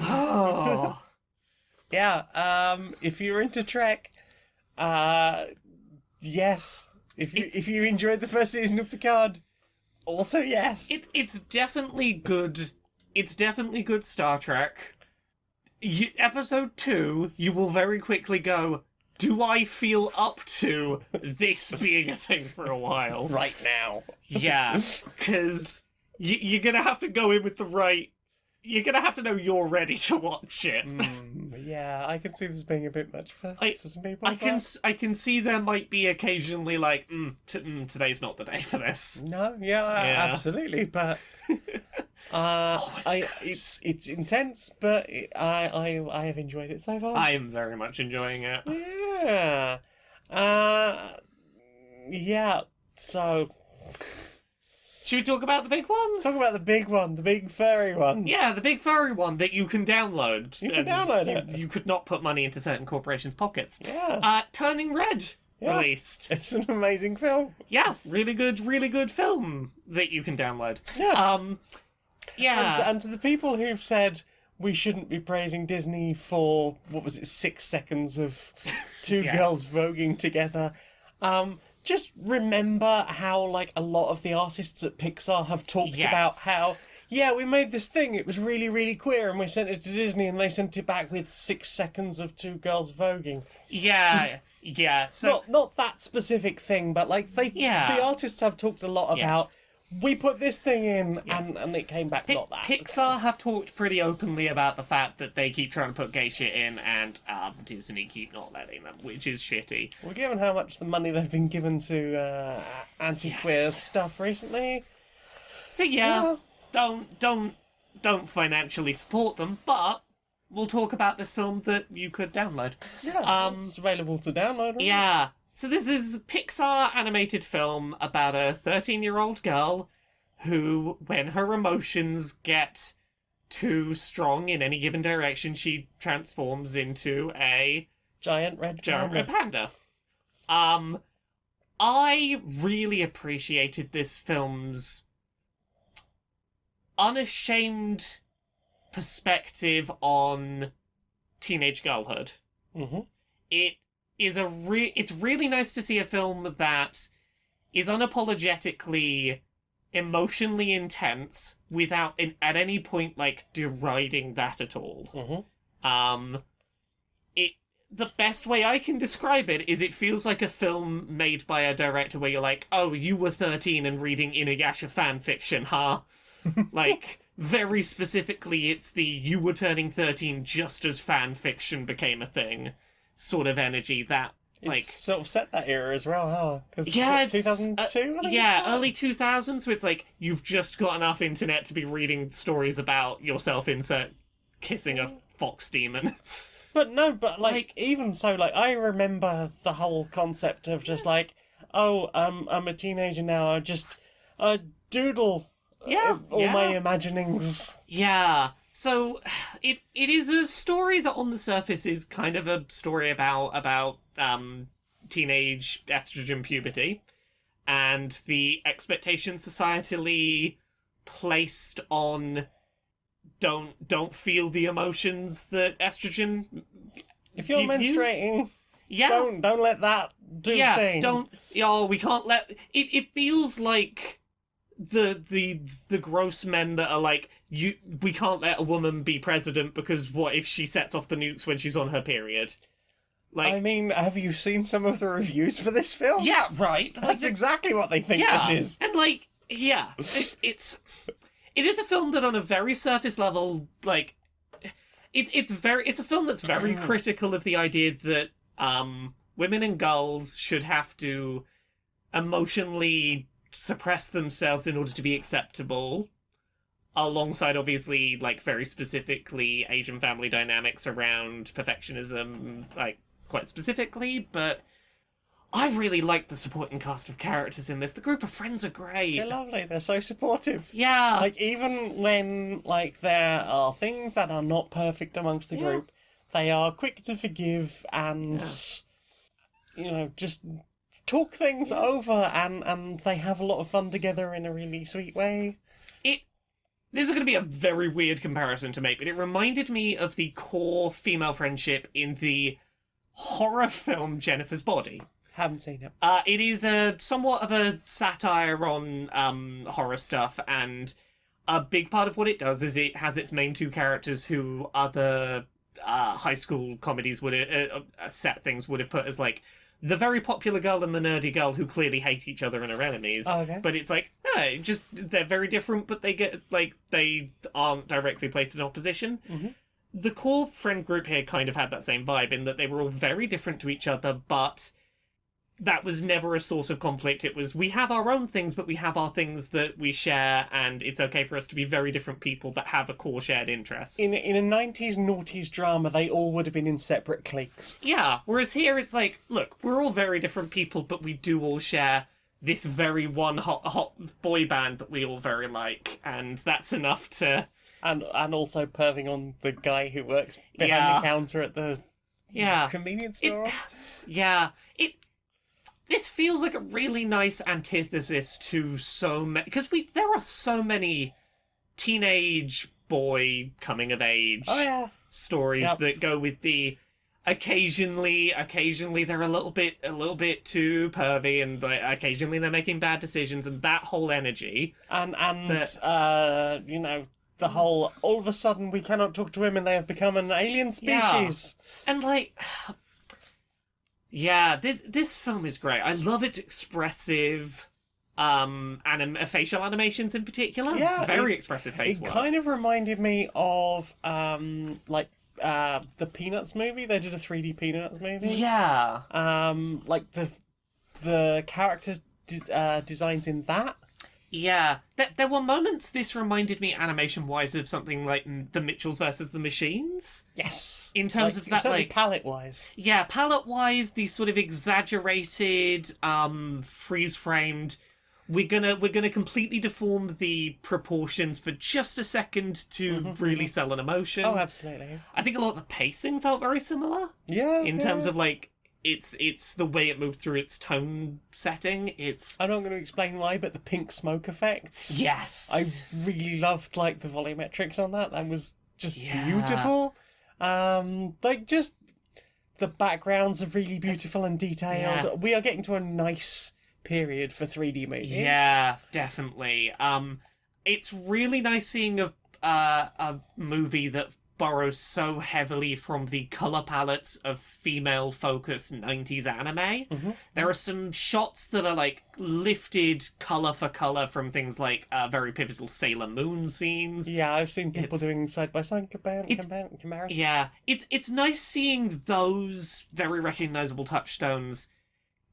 Oh. Yeah, if you're into Trek, yes. If you enjoyed the first season of Picard, also yes. It's definitely good. It's definitely good Star Trek. Episode 2, you will very quickly go, do I feel up to this being a thing for a while? Right now. Yeah, because you're going to have to go in with the right... You're going to have to know you're ready to watch it. Yeah, I can see this being a bit much for some people. I can see there might be occasionally like, today's not the day for this. No, yeah. Absolutely, but it's intense, but I have enjoyed it so far. I am very much enjoying it. Yeah, yeah. So, should we talk about the big one? Talk about the big one, the big furry one. Yeah, the big furry one that you can download. You can download it. You could not put money into certain corporations' pockets. Yeah. Turning Red released. It's an amazing film. Yeah, really good film that you can download. Yeah. Yeah. And to the people who've said we shouldn't be praising Disney for, 6 seconds of two girls voguing together, just remember how, like, a lot of the artists at Pixar have talked about how, we made this thing, it was really, really queer, and we sent it to Disney, and they sent it back with 6 seconds of two girls voguing. Yeah, so... Not that specific thing, but, like, the artists have talked a lot about, we put this thing in, and it came back not that. Pixar have talked pretty openly about the fact that they keep trying to put gay shit in, and Disney keep not letting them, which is shitty. Well, given how much the money they've been given to anti-queer stuff recently... So don't financially support them, but we'll talk about this film that you could download. Yeah, it's available to download. Right? Yeah. So this is a Pixar animated film about a 13-year-old girl who, when her emotions get too strong in any given direction, she transforms into a giant red panda. I really appreciated this film's unashamed perspective on teenage girlhood. Mm-hmm. It's really nice to see a film that is unapologetically emotionally intense without at any point like deriding that at all. Mm-hmm. The best way I can describe it is it feels like a film made by a director where you're like, oh, you were 13 and reading Inuyasha fan fiction, huh? Like, very specifically, it's the you were turning 13 just as fan fiction became a thing sort of energy that, like... It's sort of set that era as well, huh? Because it's 2002, early 2000s, so it's like, you've just got enough internet to be reading stories about yourself insert kissing a fox demon. But like, even so, like, I remember the whole concept of just like, oh, I'm a teenager now, I just doodle all my imaginings. Yeah. So it is a story that on the surface is kind of a story about teenage estrogen puberty and the expectations societally placed on don't feel the emotions that estrogen if you're menstruating you. don't let that do thing. We can't let it feels like the gross men that are like, we can't let a woman be president because what if she sets off the nukes when she's on her period? Like, I mean, have you seen some of the reviews for this film? Yeah, right. That's exactly what they think this is. And like, it is a film that on a very surface level, like, it's a film that's very critical of the idea that women and girls should have to emotionally suppress themselves in order to be acceptable alongside obviously like very specifically Asian family dynamics around perfectionism, like quite specifically, but I really like the supporting cast of characters in this. The group of friends are great. They're lovely. They're so supportive. Yeah. Like, even when, like, there are things that are not perfect amongst the group, they are quick to forgive and, you know, just talk things over, and they have a lot of fun together in a really sweet way. This is going to be a very weird comparison to make, but it reminded me of the core female friendship in the horror film Jennifer's Body. Haven't seen it. It is somewhat of a satire on horror stuff, and a big part of what it does is it has its main two characters who other high school comedies would set things would have put as like the very popular girl and the nerdy girl who clearly hate each other and are enemies. Oh, okay. But it's like, just they're very different, but they aren't directly placed in opposition. Mm-hmm. The core friend group here kind of had that same vibe in that they were all very different to each other, but that was never a source of conflict. It was, we have our own things, but we have our things that we share, and it's okay for us to be very different people that have a core shared interest. In a 90s noughties drama, they all would have been in separate cliques. Yeah, whereas here it's like, look, we're all very different people, but we do all share this very one hot boy band that we all very like, and that's enough to... And also perving on the guy who works behind the counter at the convenience store. This feels like a really nice antithesis to so many... Because there are so many teenage boy coming of age stories that go with the... Occasionally they're a little bit too pervy, and like, occasionally they're making bad decisions, and that whole energy. And you know, the whole, all of a sudden we cannot talk to women, they have become an alien species. Yeah. And like... Yeah, this film is great. I love its expressive facial animations in particular. Yeah, very expressive face work. It kind of reminded me of the Peanuts movie. They did a 3D Peanuts movie. Yeah. Like the characters designs in that. Yeah, there were moments this reminded me animation-wise of something like The Mitchells versus the Machines. Yes. In terms of that, like... palette-wise. Yeah, palette-wise, these sort of exaggerated, freeze-framed... We're gonna completely deform the proportions for just a second to really sell an emotion. Oh, absolutely. I think a lot of the pacing felt very similar. Yeah. In terms of, like... It's the way it moved through its tone setting. I'm not going to explain why, but the pink smoke effects. Yes. I really loved like the volumetrics on that. That was just beautiful. Like just the backgrounds are really beautiful and detailed. Yeah. We are getting to a nice period for 3D movies. Yeah, definitely. It's really nice seeing a movie that borrows so heavily from the color palettes of female-focused 90s anime. Mm-hmm. There are some shots that are, like, lifted color for color from things like very pivotal Sailor Moon scenes. Yeah, I've seen people doing side-by-side comparisons. Yeah, it's nice seeing those very recognizable touchstones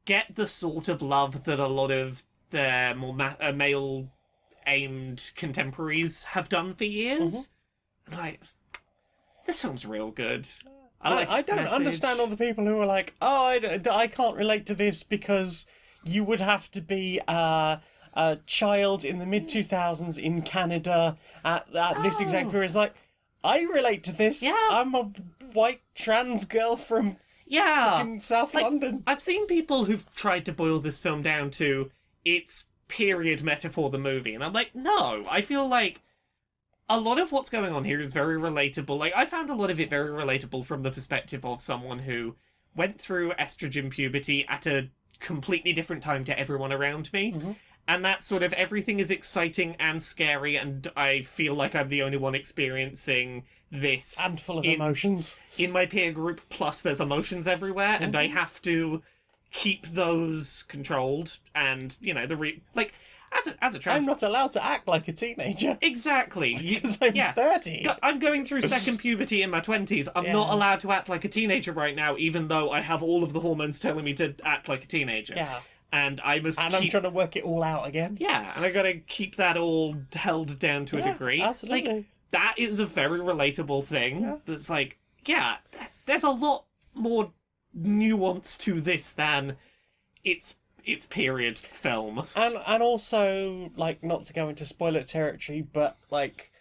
get the sort of love that a lot of their more male-aimed contemporaries have done for years. Mm-hmm. Like... This film's real good. I don't understand all the people who are like, I can't relate to this because you would have to be a child in the mid-2000s in Canada at this exact period. It's like, I relate to this. Yeah. I'm a white trans girl from South London. I've seen people who've tried to boil this film down to its period metaphor, the movie, and I'm like, no, I feel like a lot of what's going on here is very relatable. Like, I found a lot of it very relatable from the perspective of someone who went through estrogen puberty at a completely different time to everyone around me. Mm-hmm. And that sort of everything is exciting and scary, and I feel like I'm the only one experiencing this. And full of emotions. In my peer group, plus there's emotions everywhere, and I have to keep those controlled, and, you know, as a trans... I'm not allowed to act like a teenager. Exactly. Because I'm 30. I'm going through second puberty in my 20s. I'm not allowed to act like a teenager right now, even though I have all of the hormones telling me to act like a teenager. Yeah. and I must And keep... I'm trying to work it all out again. Yeah, and I gotta keep that all held down to a degree. Absolutely. Like, that is a very relatable thing. Yeah. That's like, yeah, there's a lot more nuance to this than its period film. And also, like, not to go into spoiler territory, but like,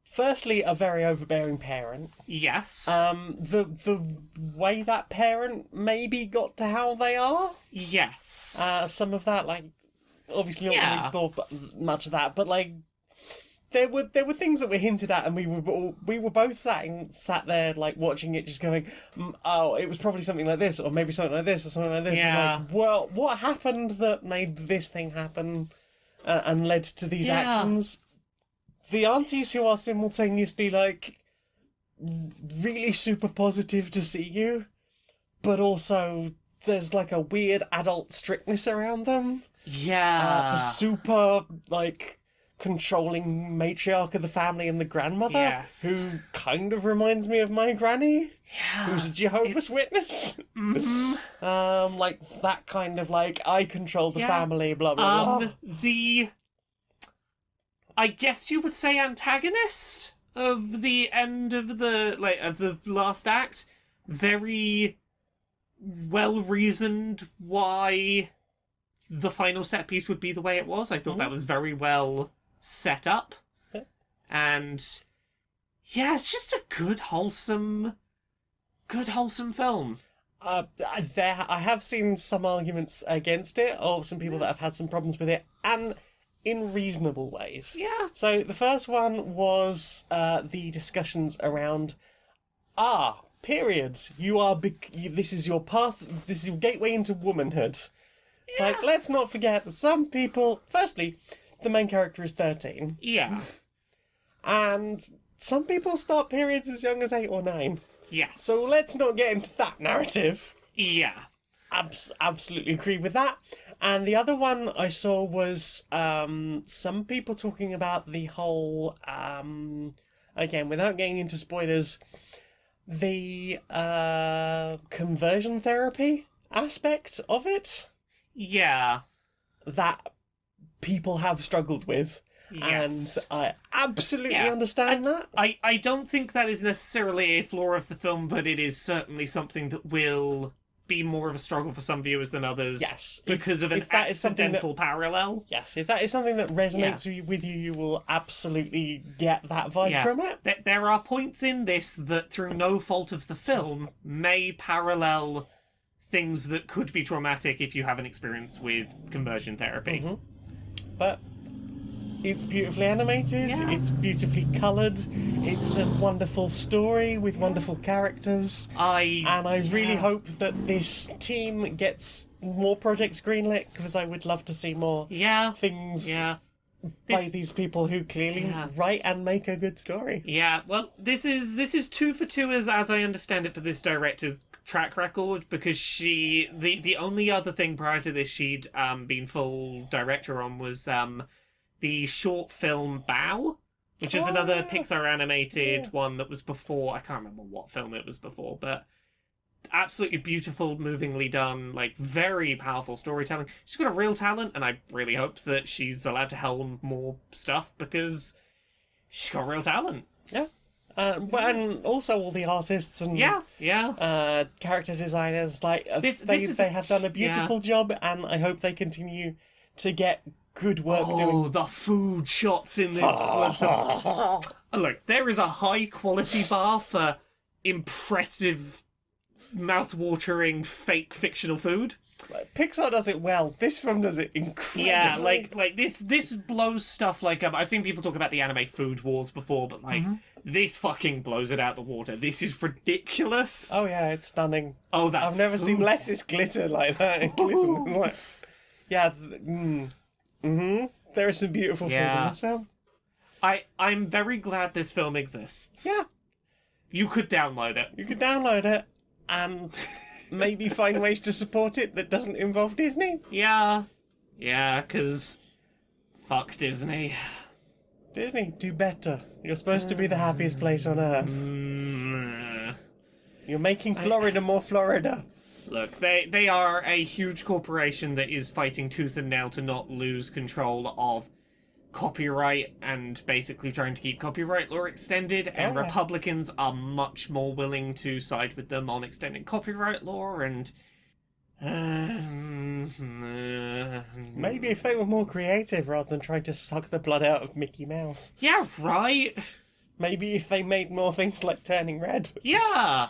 firstly, a very overbearing parent. Yes. The way that parent maybe got to how they are. Yes. Some of that, like, obviously not going Yeah. to explore much of that, but like, there were things that were hinted at, and we were both sat there like watching it, just going, oh, it was probably something like this, or maybe something like this, or something like this. Yeah. And like, well, what happened that made this thing happen, and led to these Yeah. actions? The aunties who are simultaneously like really super positive to see you, but also there's like a weird adult strictness around them. yeah. The super like controlling matriarch of the family and the grandmother, Yes. who kind of reminds me of my granny, Yeah. who's a Jehovah's It's- Witness. Mhm. Like that kind of like, I control the Yeah. family, blah blah blah. I guess you would say antagonist of the end of the last act, very well reasoned why the final set piece would be the way it was. I thought that was very well set up. Yeah. And yeah, it's just a good wholesome film. I have seen some arguments against it, or some people that have had some problems with it, and in reasonable ways. Yeah. So the first one was the discussions around periods. This is your path. This is your gateway into womanhood. It's like, let's not forget that some people. Firstly, the main character is 13, Yeah. and some people start periods as young as 8 or 9. Yes. So let's not get into that narrative. yeah. Absolutely agree with that. And the other one I saw was some people talking about the whole, again, without getting into spoilers, the conversion therapy aspect of it Yeah. that people have struggled with. Yes. And I absolutely Yeah. understand that. I don't think that is necessarily a flaw of the film, but it is certainly something that will be more of a struggle for some viewers than others. Yes. Because of an if that is something accidental parallel. Yes, if that is something that resonates with you, you will absolutely get that vibe Yeah. from it. There are points in this that, through no fault of the film, may parallel things that could be traumatic if you have an experience with conversion therapy. Mhm. But it's beautifully animated, Yeah. it's beautifully coloured, it's a wonderful story with wonderful characters, and I really hope that this team gets more projects greenlit, because I would love to see more Yeah. things Yeah. by these people who clearly Yeah. write and make a good story. Yeah, well, this is 2 for 2 as I understand it for this director's track record, because the only other thing prior to this she'd been full director on was the short film Bow, which is another yeah. Pixar animated one that was before. I can't remember what film it was before, but absolutely beautiful, movingly done, like very powerful storytelling. She's got a real talent, and I really hope that she's allowed to helm more stuff, because she's got real talent. Yeah. And also all the artists and Yeah. character designers, like This they is have done a beautiful job, and I hope they continue to get good work doing. The food shots in this. Look, there is a high quality bar for impressive, mouth-watering, fake fictional food. Pixar does it well. This film does it incredibly. Yeah, like this blows stuff like I've seen people talk about the anime food wars before, but like this fucking blows it out the water. This is ridiculous. Oh yeah, it's stunning. Oh, that I've never seen food. lettuce glitter like that. It glistens. It's like, yeah. There is some beautiful food in this film. I'm very glad this film exists. Yeah, You could download it. you could download it and maybe find ways to support it that doesn't involve Disney. Yeah. Yeah, because fuck Disney. Disney, do better. You're supposed to be the happiest place on earth. You're making Florida more Florida. Look, they are a huge corporation that is fighting tooth and nail to not lose control of copyright and basically trying to keep copyright law extended, and yeah. Republicans are much more willing to side with them on extending copyright law, and Maybe if they were more creative rather than trying to suck the blood out of Mickey Mouse. yeah, right. Maybe if they made more things like Turning Red. Yeah.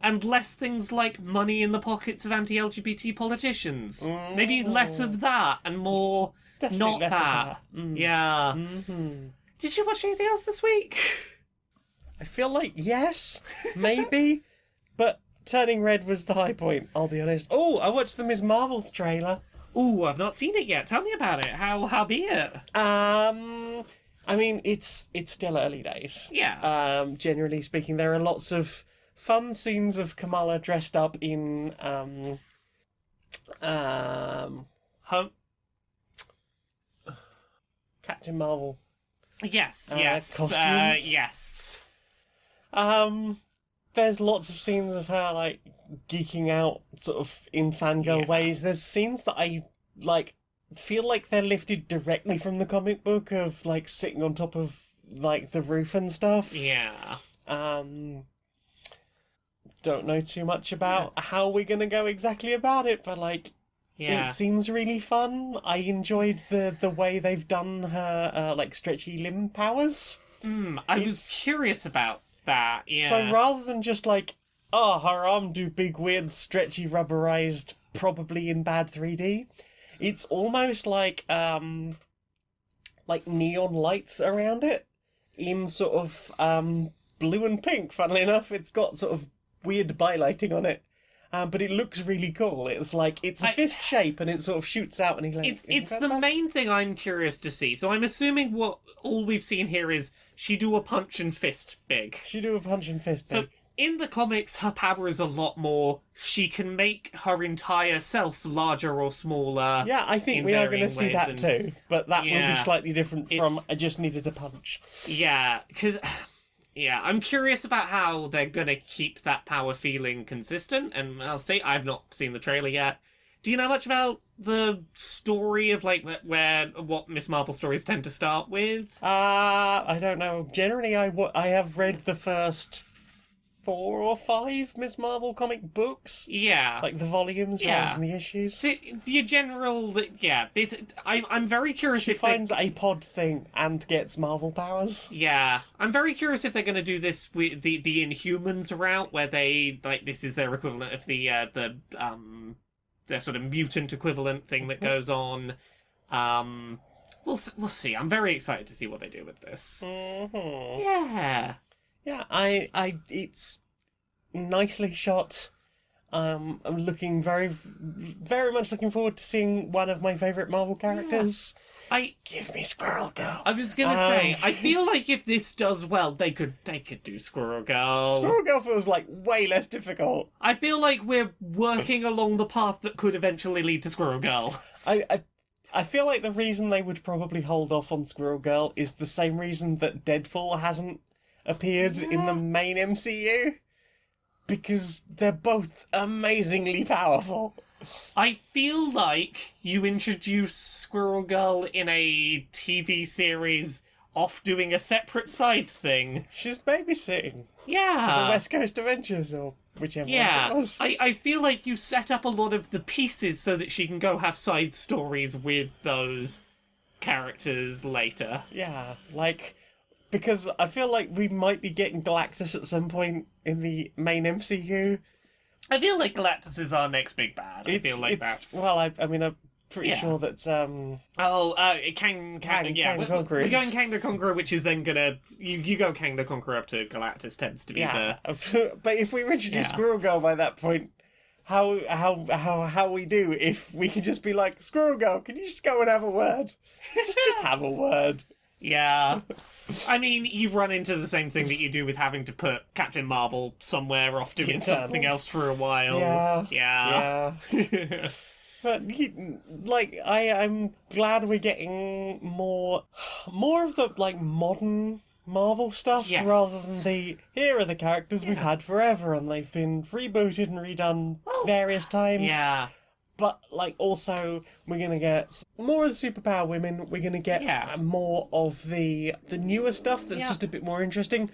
And less things like money in the pockets of anti-LGBT politicians. Maybe less of that and more Definitely not less of that. that. Yeah. Mm-hmm. Did you watch anything else this week? I feel like yes, maybe, but Turning Red was the high point, I'll be honest. Oh, I watched the Ms. Marvel trailer. Ooh, I've not seen it yet. Tell me about it. How be it? I mean, it's still early days. Yeah. Generally speaking, there are lots of fun scenes of Kamala dressed up in Captain Marvel. Yes, costumes. yes. There's lots of scenes of her like geeking out, sort of in fangirl ways. There's scenes that I like feel like they're lifted directly from the comic book of like sitting on top of like the roof and stuff. Yeah. Don't know too much about how we're gonna go exactly about it, but like it seems really fun. I enjoyed the way they've done her like stretchy limb powers. I was curious about that. Yeah. So rather than just like, oh, her arm do big weird stretchy rubberized, probably in bad 3D, it's almost like neon lights around it in sort of blue and pink. Funnily enough, it's got sort of weird bylighting on it. But it looks really cool. It's like, it's a fist shape and it sort of shoots out and It's the main thing I'm curious to see. So I'm assuming what all we've seen here is she do a punch and fist big. She do a punch and fist So big. in the comics, her power is a lot more, she can make her entire self larger or smaller. Yeah, I think we are going to see that too. But that will be slightly different from, I just needed a punch. Yeah, because... Yeah, I'm curious about how they're gonna keep that power feeling consistent, and I'll say I've not seen the trailer yet. Do you know much about the story of, like, what Miss Marvel stories tend to start with? I don't know. Generally, I have read the first 4 or 5 Miss Marvel comic books. Yeah. Like the volumes rather than the issues. So, your general... Yeah, I'm very curious she if finds a pod thing and gets Marvel powers. Yeah. I'm very curious if they're going to do this with the Inhumans route, where they, like, this is their equivalent of their sort of mutant equivalent thing that goes on. We'll see. I'm very excited to see what they do with this. Mm-hmm. Yeah. Yeah, it's nicely shot. I'm looking very, very much looking forward to seeing one of my favourite Marvel characters. Give me Squirrel Girl. I was gonna say, I feel like if this does well, they could do Squirrel Girl. Squirrel Girl feels like way less difficult. I feel like we're working along the path that could eventually lead to Squirrel Girl. I feel like the reason they would probably hold off on Squirrel Girl is the same reason that Deadpool hasn't appeared in the main MCU, because they're both amazingly powerful. I feel like you introduce Squirrel Girl in a TV series off doing a separate side thing. She's babysitting. Yeah. For the West Coast Avengers, or whichever one it was. I feel like you set up a lot of the pieces so that she can go have side stories with those characters later. Yeah, like... Because I feel like we might be getting Galactus at some point in the main MCU. I feel like Galactus is our next big bad. I feel like that's... Well, I mean, I'm pretty sure that... Kang yeah. the Conqueror. We're going Kang the Conqueror, which is then gonna... You go Kang the Conqueror up to Galactus tends to be the... But if we introduce Squirrel Girl by that point, how we do if we can just be like, Squirrel Girl, can you just go and have a word? just have a word. Yeah. I mean, you run into the same thing that you do with having to put Captain Marvel somewhere off doing something else for a while. Yeah. But, I'm glad we're getting more of the, like, modern Marvel stuff Yes. rather than the here are the characters we've had forever and they've been rebooted and redone various times. Yeah. But like also we're gonna get more of the superpower women. We're gonna get more of the newer stuff that's just a bit more interesting.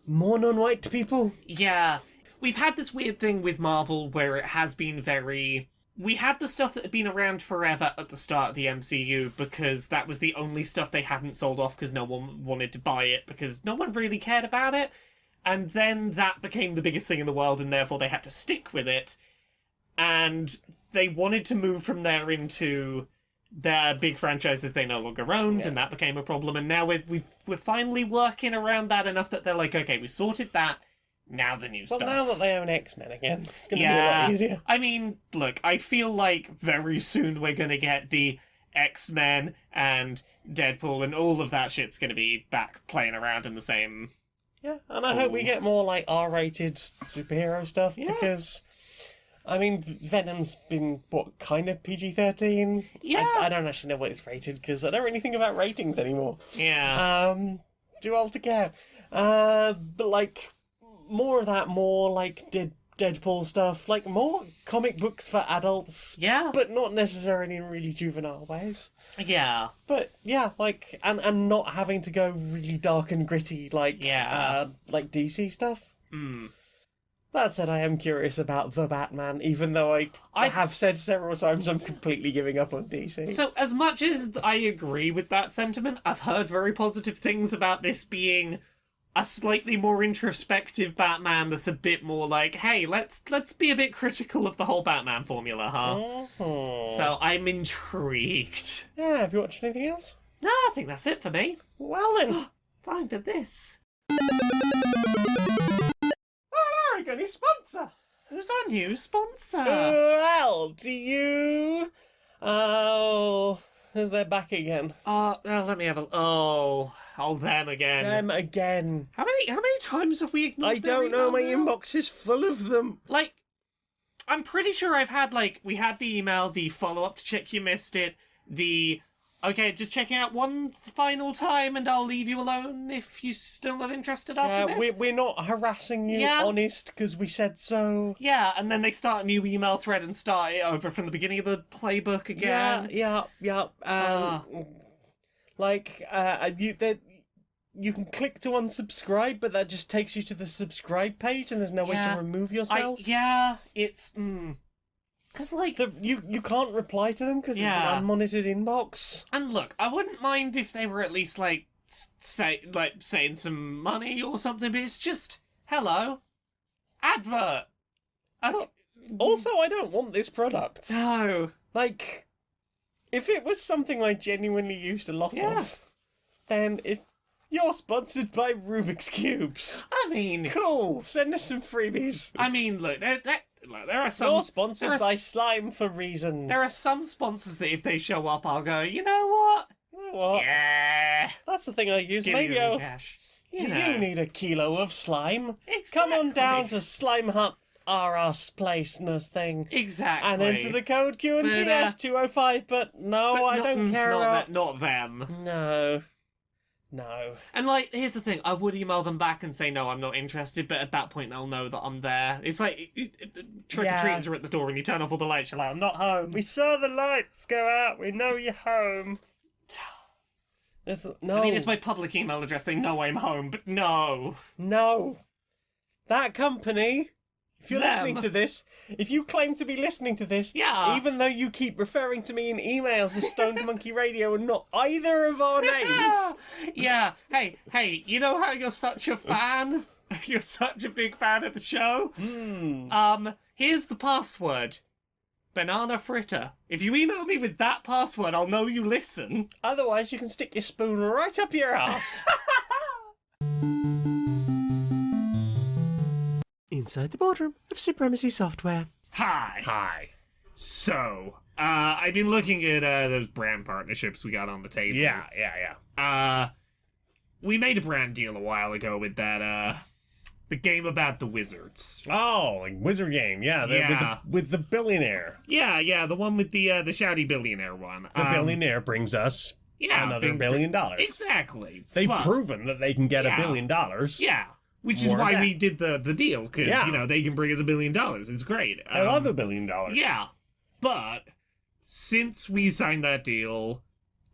More non-white people. Yeah. We've had this weird thing with Marvel where it has been very... We had the stuff that had been around forever at the start of the MCU because that was the only stuff they hadn't sold off because no one wanted to buy it because no one really cared about it. And then that became the biggest thing in the world and therefore they had to stick with it. And they wanted to move from there into their big franchises they no longer owned, and that became a problem. And now we're finally working around that enough that they're like, okay, we sorted that. Now the new stuff. But now that they own X-Men again, it's going to be a lot easier. I mean, look, I feel like very soon we're going to get the X-Men and Deadpool and all of that shit's going to be back playing around in the same... Yeah, and I hope we get more like R-rated superhero stuff because... I mean, Venom's been, kind of PG-13? Yeah. I don't actually know what it's rated, because I don't really think about ratings anymore. Yeah. Too old to care. But, like, more of that, more, like, Deadpool stuff. Like, more comic books for adults. Yeah. But not necessarily in really juvenile ways. Yeah. But, yeah, like, and not having to go really dark and gritty, like, like DC stuff. That said, I am curious about The Batman, even though I have said several times I'm completely giving up on DC. So, as much as I agree with that sentiment, I've heard very positive things about this being a slightly more introspective Batman that's a bit more like, hey, let's be a bit critical of the whole Batman formula, huh? So, I'm intrigued. Yeah, have you watched anything else? No, I think that's it for me. Well then. Time for this. I got a new sponsor. Who's our new sponsor? Well, do you... Oh, they're back again. Let me have a... Oh, them again. Them again. How many times have we ignored I don't know, my email now? inbox is full of them. Like, I'm pretty sure I've had, like, we had the email, the follow-up to check you missed it, the... Okay, just checking out one final time and I'll leave you alone if you're still not interested after this. We're not harassing you, honest, because we said so. Yeah, and then they start a new email thread and start it over from the beginning of the playbook again. Yeah. You can click to unsubscribe, but that just takes you to the subscribe page and there's no way to remove yourself. It's... Because, like... You can't reply to them because it's an unmonitored inbox. And look, I wouldn't mind if they were at least, like, saying some money or something, but it's just, hello, advert. Also, I don't want this product. No. Like, if it was something I genuinely used a lot of, then if you're sponsored by Rubik's Cubes. I mean... Cool, send us some freebies. I mean, look, there are some... You're sponsored by Slime for reasons. There are some sponsors that if they show up, I'll go, you know what? Yeah. That's the thing I use. Give Maybe me the I'll... cash. Do you need a kilo of slime? Exactly. Come on down to Slime Hut RS Placeness thing. Exactly. And enter the code Q&PS 205, but I don't care about... Not them. No. And, like, here's the thing. I would email them back and say, no, I'm not interested, but at that point, they'll know that I'm there. It's like, trick-or-treaters are at the door and you turn off all the lights, you're like, I'm not home. We saw the lights go out. We know you're home. No. I mean, it's my public email address. They know I'm home, but no. No. That company... If you're listening to this, if you claim to be listening to this, even though you keep referring to me in emails as Stoned Monkey Radio and not either of our names. Yeah. Hey, you know how you're such a fan? You're such a big fan of the show? Here's the password. Banana fritter. If you email me with that password, I'll know you listen. Otherwise, you can stick your spoon right up your ass. Inside the boardroom of Supremacy Software. Hi. So, I've been looking at those brand partnerships we got on the table. Yeah. We made a brand deal a while ago with that, the game about the wizards. Oh, like Wizard Game, with the billionaire. Yeah, the one with the shouty billionaire one. The billionaire brings us Yeah, another $1 billion. Exactly. They've But- proven that they can get Yeah. $1 billion. Yeah, which is More why of we that. did the deal, because, Yeah. you know, they can bring us $1 billion. It's great. I love $1 billion. Yeah, but since we signed that deal,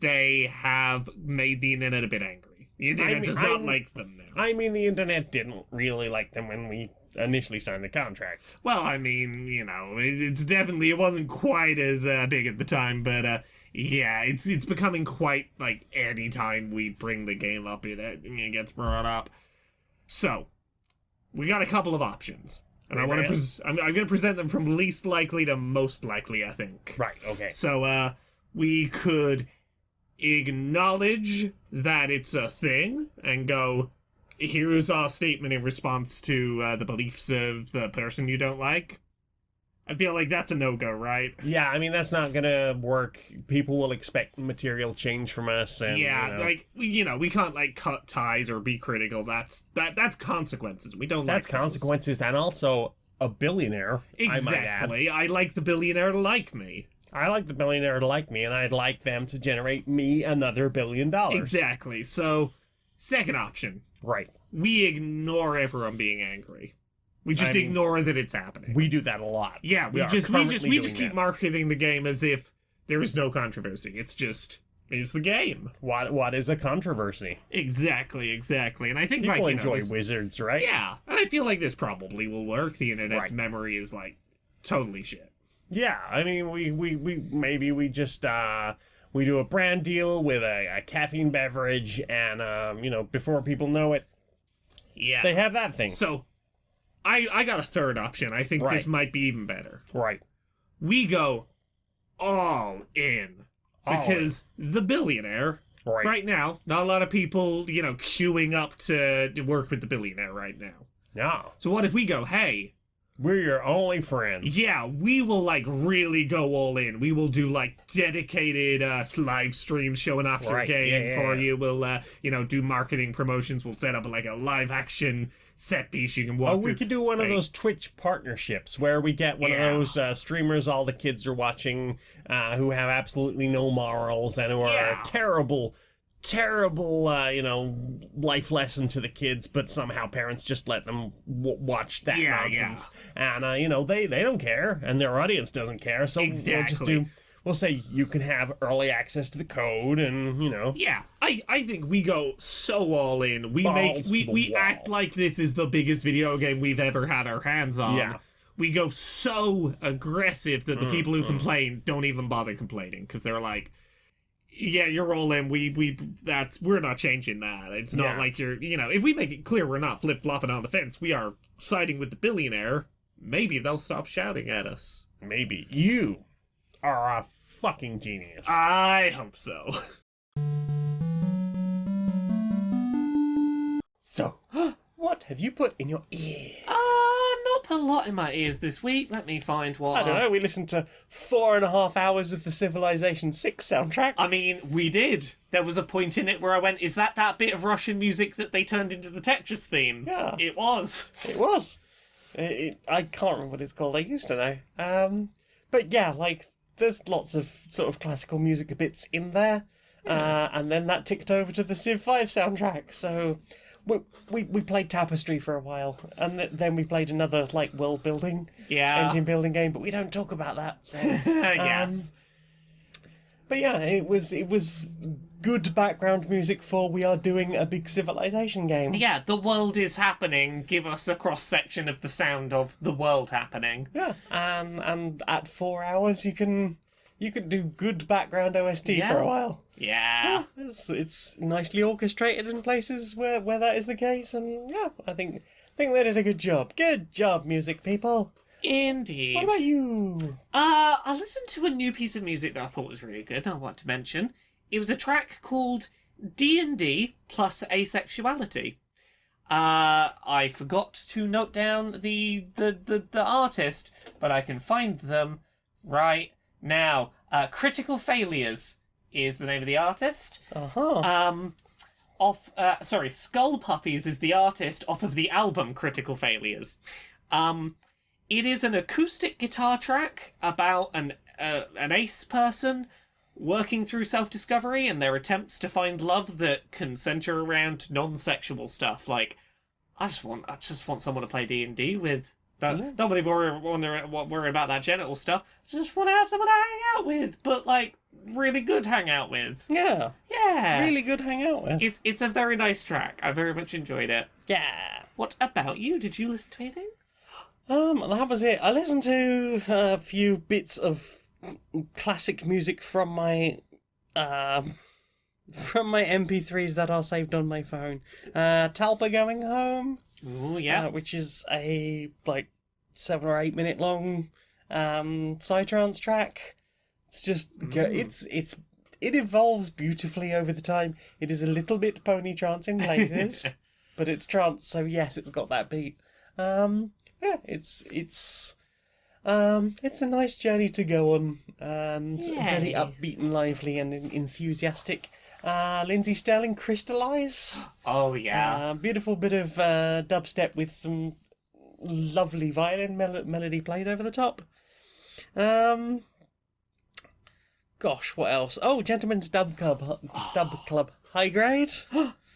they have made the internet a bit angry. The internet does not like them now. I mean, the internet didn't really like them when we initially signed the contract. Well, I mean, you know, it's definitely, it wasn't quite as big at the time, but yeah, it's becoming quite, like, any time we bring the game up, it gets brought up. So, we got a couple of options. And I want to I'm going to present them from least likely to most likely, I think. Right, okay. So, we could acknowledge that it's a thing and go, here's our statement in response to the beliefs of the person you don't like. I feel like that's a no-go, right? Yeah, I mean, that's not gonna work. People will expect material change from us, and Yeah, you know, like, we can't, like, cut ties or be critical. That's consequences. We don't that's like those. consequences, and also a billionaire. I might add. Exactly. I like the billionaire to like me. I like the billionaire to like me, and I'd like them to generate me another $1 billion. Exactly. So, second option. Right. We ignore everyone being angry. We just I mean, ignore that it's happening. We do that a lot. Yeah, we are just currently keep doing that. marketing the game as if there is no controversy. It's the game. What is a controversy? Exactly. And I think People like, enjoy this, wizards, right? yeah, and I feel like this probably will work. The internet's Right. memory is like totally shit. Yeah, I mean, we maybe we just we do a brand deal with a caffeine beverage, and you know, before people know it, Yeah. they have that thing. So, I got a third option. I think this Right. might be even better. Right. We go all in All because the billionaire. Right. Right now, not a lot of people, queuing up to work with the billionaire right now. No, So what if we go, hey, we're your only friends. yeah, we will, like, really go all in. We will do, like, dedicated live streams showing off your Right, game yeah. for you. We'll, do marketing promotions. We'll set up, like, a live-action set piece you can walk Oh, through. we could do one of Hey. those Twitch partnerships where we get one Yeah. of those streamers all the kids are watching who have absolutely no morals and who are Yeah. a terrible, life lesson to the kids, but somehow parents just let them watch that Yeah, nonsense. And, they don't care, and their audience doesn't care, so Exactly. we'll say you can have early access to the code, and, Yeah, I think we go so all in. We Balls to the we wall. act like this is the biggest video game we've ever had our hands on. Yeah. We go so aggressive that the people who mm. complain don't even bother complaining because they're like, "Yeah, you're all in. We're not changing that. It's not Yeah. like you're, if we make it clear we're not flip flopping on the fence. We are siding with the billionaire. Maybe they'll stop shouting at us. maybe you are a fucking genius. I hope so." So, what have you put in your ear? Not put a lot in my ears this week. Let me find what. I don't know, we listened to 4.5 hours of the Civilization 6 soundtrack. I mean, we did. There was a point in it where I went, is that bit of Russian music that they turned into the Tetris theme? Yeah. It was. It was. I can't remember what it's called, I used to know. But yeah, like, there's lots of sort of classical music bits in there. And then that ticked over to the Civ 5 soundtrack, so... We played Tapestry for a while, and then we played another, like, world building, engine building game, but we don't talk about that, so... Yes. But yeah, it was good background music for we are doing a big Civilization game. Yeah, the world is happening. Give us a cross-section of the sound of the world happening. Yeah, and at 4 hours you can do good background OST for a while. Yeah. It's nicely orchestrated in places where that is the case, and yeah, I think they did a good job. Good job, music people. Indeed. What about you? I listened to a new piece of music that I thought was really good, I want to mention. It was a track called D&D plus Asexuality. I forgot to note down the artist, but I can find them right now. Critical Failures is the name of the artist. Skull Puppies is the artist off of the album Critical Failures. It is an acoustic guitar track about an ace person working through self-discovery and their attempts to find love that can center around non-sexual stuff. Like, I just want someone to play D&D with. Nobody worry about that genital stuff. I just want to have someone to hang out with, but like really good hang out with. Yeah. Yeah. Really good hang out with. It's a very nice track. I very much enjoyed it. Yeah. What about you? Did you listen to anything? That was it. I listened to a few bits of classic music from my MP3s that are saved on my phone. Talpa Going Home. Ooh, yeah. Which is a 7 or 8 minute long psytrance track. It's just it evolves beautifully over the time. It is a little bit pony trance in places, but it's trance, so yes, it's got that beat. It's a nice journey to go on, and very upbeat and lively and enthusiastic. Lindsay Sterling, Crystallize. Oh, yeah. Beautiful bit of dubstep with some lovely violin melody played over the top. Gosh, what else? Oh, Gentleman's Dub Club. High grade.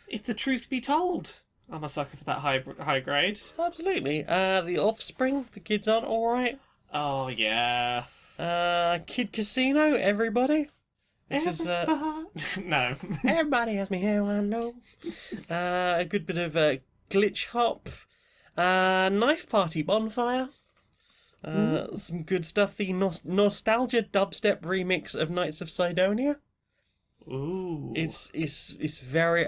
If the truth be told, I'm a sucker for that high grade. Absolutely. The Offspring, the kids aren't alright. Oh, yeah. Kid Casino, Everybody. Which is no. Everybody has me here, I know. A good bit of glitch hop. Knife Party Bonfire. Some good stuff. The nostalgia dubstep remix of Knights of Sidonia. Ooh. It's very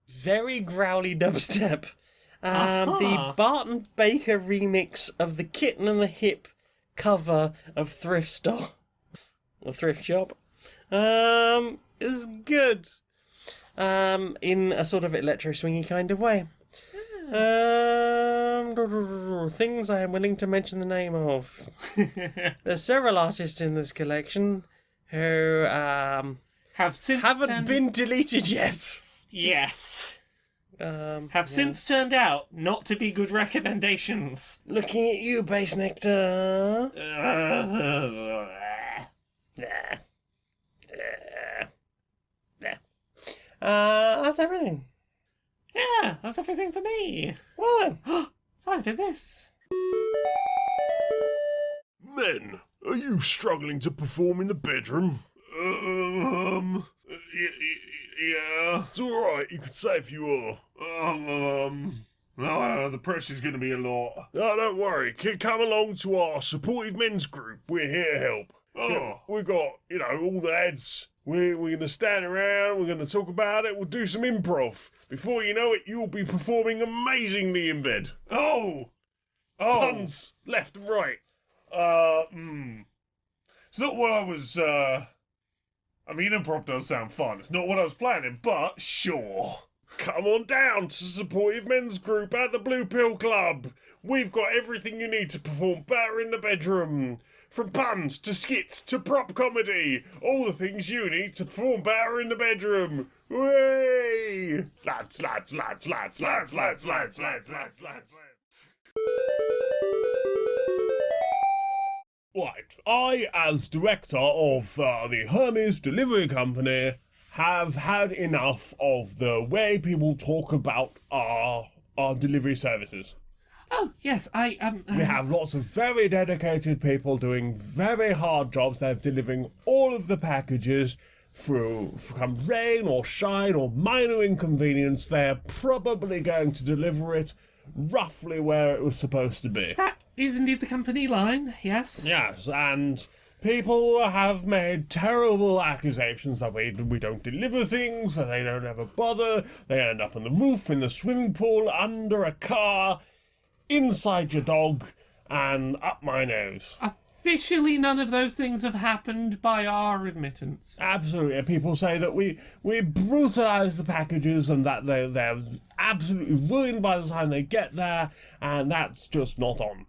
very growly dubstep. The Barton Baker remix of the Kitten and the Hip cover of Thrift Store. Or Thrift Shop. Is good. In a sort of electro swingy kind of way. Things I am willing to mention the name of. There's several artists in this collection who haven't been deleted yet. Yes. Since turned out not to be good recommendations. Looking at you, Bass Nectar. That's everything. Yeah, that's everything for me. Well then. Time for this. Men, are you struggling to perform in the bedroom? Yeah. It's alright, you can say if you are. The pressure's going to be a lot. No, don't worry. Come along to our supportive men's group. We're here to help. Oh. We've got, all the heads. We're going to stand around, we're going to talk about it, we'll do some improv. Before you know it, you'll be performing amazingly in bed. Oh! Puns, left and right. It's not what I was, improv does sound fun. It's not what I was planning, but sure. Come on down to Supportive Men's Group at the Blue Pill Club. We've got everything you need to perform better in the bedroom. From puns to skits to prop comedy. All the things you need to perform better in the bedroom. Way! Lads. Right, I, as director of the Hermes Delivery Company, have had enough of the way people talk about our delivery services. Oh, yes, We have lots of very dedicated people doing very hard jobs. They're delivering all of the packages from rain or shine or minor inconvenience. They're probably going to deliver it roughly where it was supposed to be. That is indeed the company line, yes. Yes, and people have made terrible accusations that we don't deliver things, that they don't ever bother. They end up on the roof, in the swimming pool, under a car, inside your dog, and up my nose. Officially, none of those things have happened by our admittance. Absolutely. People say that we brutalise the packages and that they're absolutely ruined by the time they get there, and that's just not on.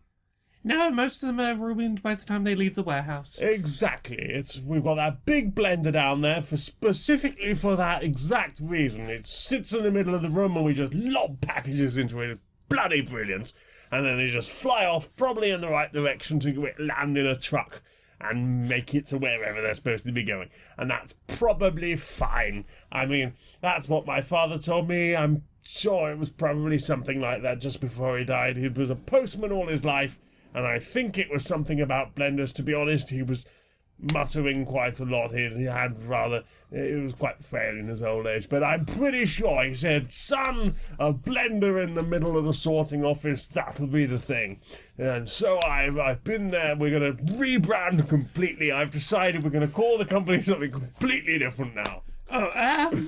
No, most of them are ruined by the time they leave the warehouse. Exactly. We've got that big blender down there specifically for that exact reason. It sits in the middle of the room and we just lob packages into it. It's bloody brilliant. And then they just fly off, probably in the right direction to land in a truck. and make it to wherever they're supposed to be going. And that's probably fine. I mean, that's what my father told me. I'm sure it was probably something like that just before he died. He was a postman all his life, and I think it was something about blenders. To be honest, he was muttering quite a lot. He had rather, it was quite frail in his old age, but I'm pretty sure he said, son, a blender in the middle of the sorting office, that'll be the thing. And so I've been there. We're going to rebrand completely. I've decided we're going to call the company something completely different now. Oh,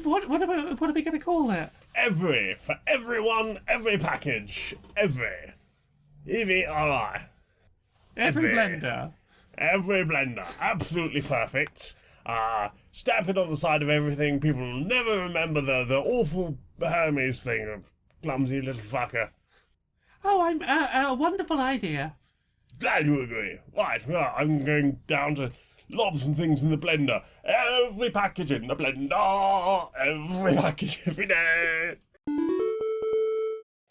what are we going to call it? For everyone, every package, every. EVRI. Every Every. blender. Every blender, absolutely perfect. Stamp it on the side of everything. People will never remember the awful Hermes thing. Clumsy little fucker. Oh, I'm a wonderful idea. Glad you agree. Right, well, I'm going down to lob some things in the blender. Every package in the blender. Every package every day. Do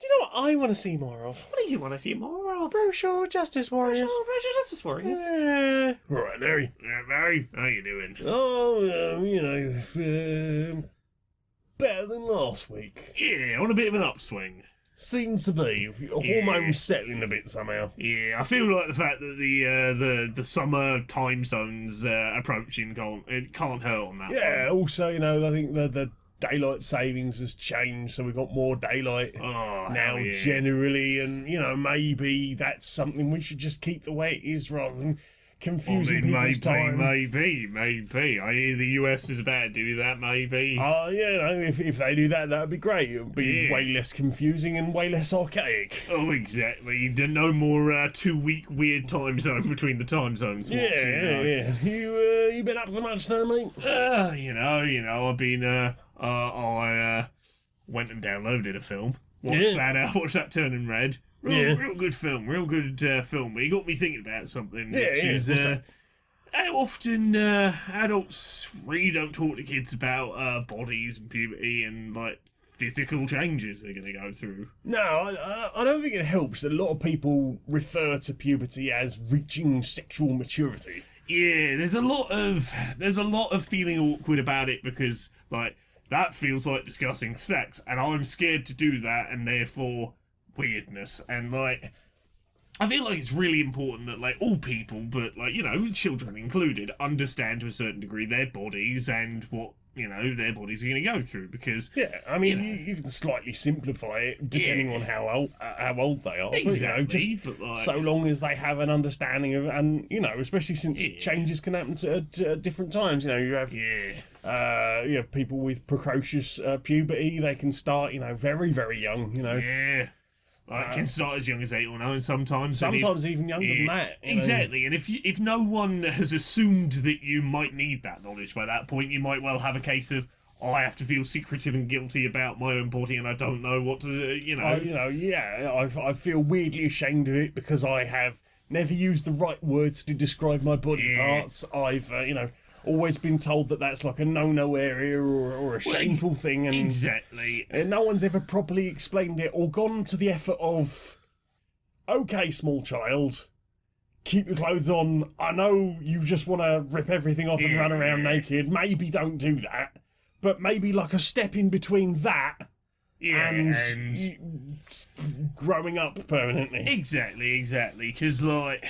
you know what I want to see more of? What do you want to see more of? Brochure Justice Warriors. Roger Justice Warriors. Yeah. Right, Larry. Barry, how you doing? Better than last week. Yeah, on a bit of an upswing. Seems to be. Hormones settling a bit somehow. Yeah, I feel like the fact that the summer time zones approaching can't hurt on that. Yeah, one. also, I think the daylight savings has changed, so we've got more daylight Oh, now hell yeah. generally, and maybe that's something we should just keep the way it is rather than confusing people's time. Maybe. I hear the US is about to do that, maybe. If they do that, that'd be great. It would be Yeah. way less confusing and way less archaic. Oh, exactly. No more 2-week weird time zone between the time zones. Yeah. You been up to much there, mate? I've been I went and downloaded a film. Watched that Turning Red. Real good film. But it got me thinking about something. Which is how often adults really don't talk to kids about bodies and puberty and like physical changes they're going to go through. No, I don't think it helps that a lot of people refer to puberty as reaching sexual maturity. Yeah, there's a lot of feeling awkward about it because like that feels like discussing sex, and I'm scared to do that, and therefore weirdness. And like, I feel like it's really important that like all people, but like children included, understand to a certain degree their bodies and what their bodies are going to go through. Because I mean, you can slightly simplify it depending on how old they are. Exactly, but, but like, so long as they have an understanding of, and especially since changes can happen at different times. You have people with precocious puberty. They can start very, very young. Like can start as young as 8 or 9 sometimes. Even younger than that. Exactly, and if no one has assumed that you might need that knowledge by that point, you might well have a case of, I have to feel secretive and guilty about my own body, and I don't know what to, I feel weirdly ashamed of it because I have never used the right words to describe my body parts. I've, always been told that that's like a no-no area or a shameful thing, and exactly, and no one's ever properly explained it or gone to the effort of, okay, small child, keep your clothes on. I know you just want to rip everything off and run around naked. Maybe don't do that, but maybe like a step in between that and growing up permanently. Exactly, because like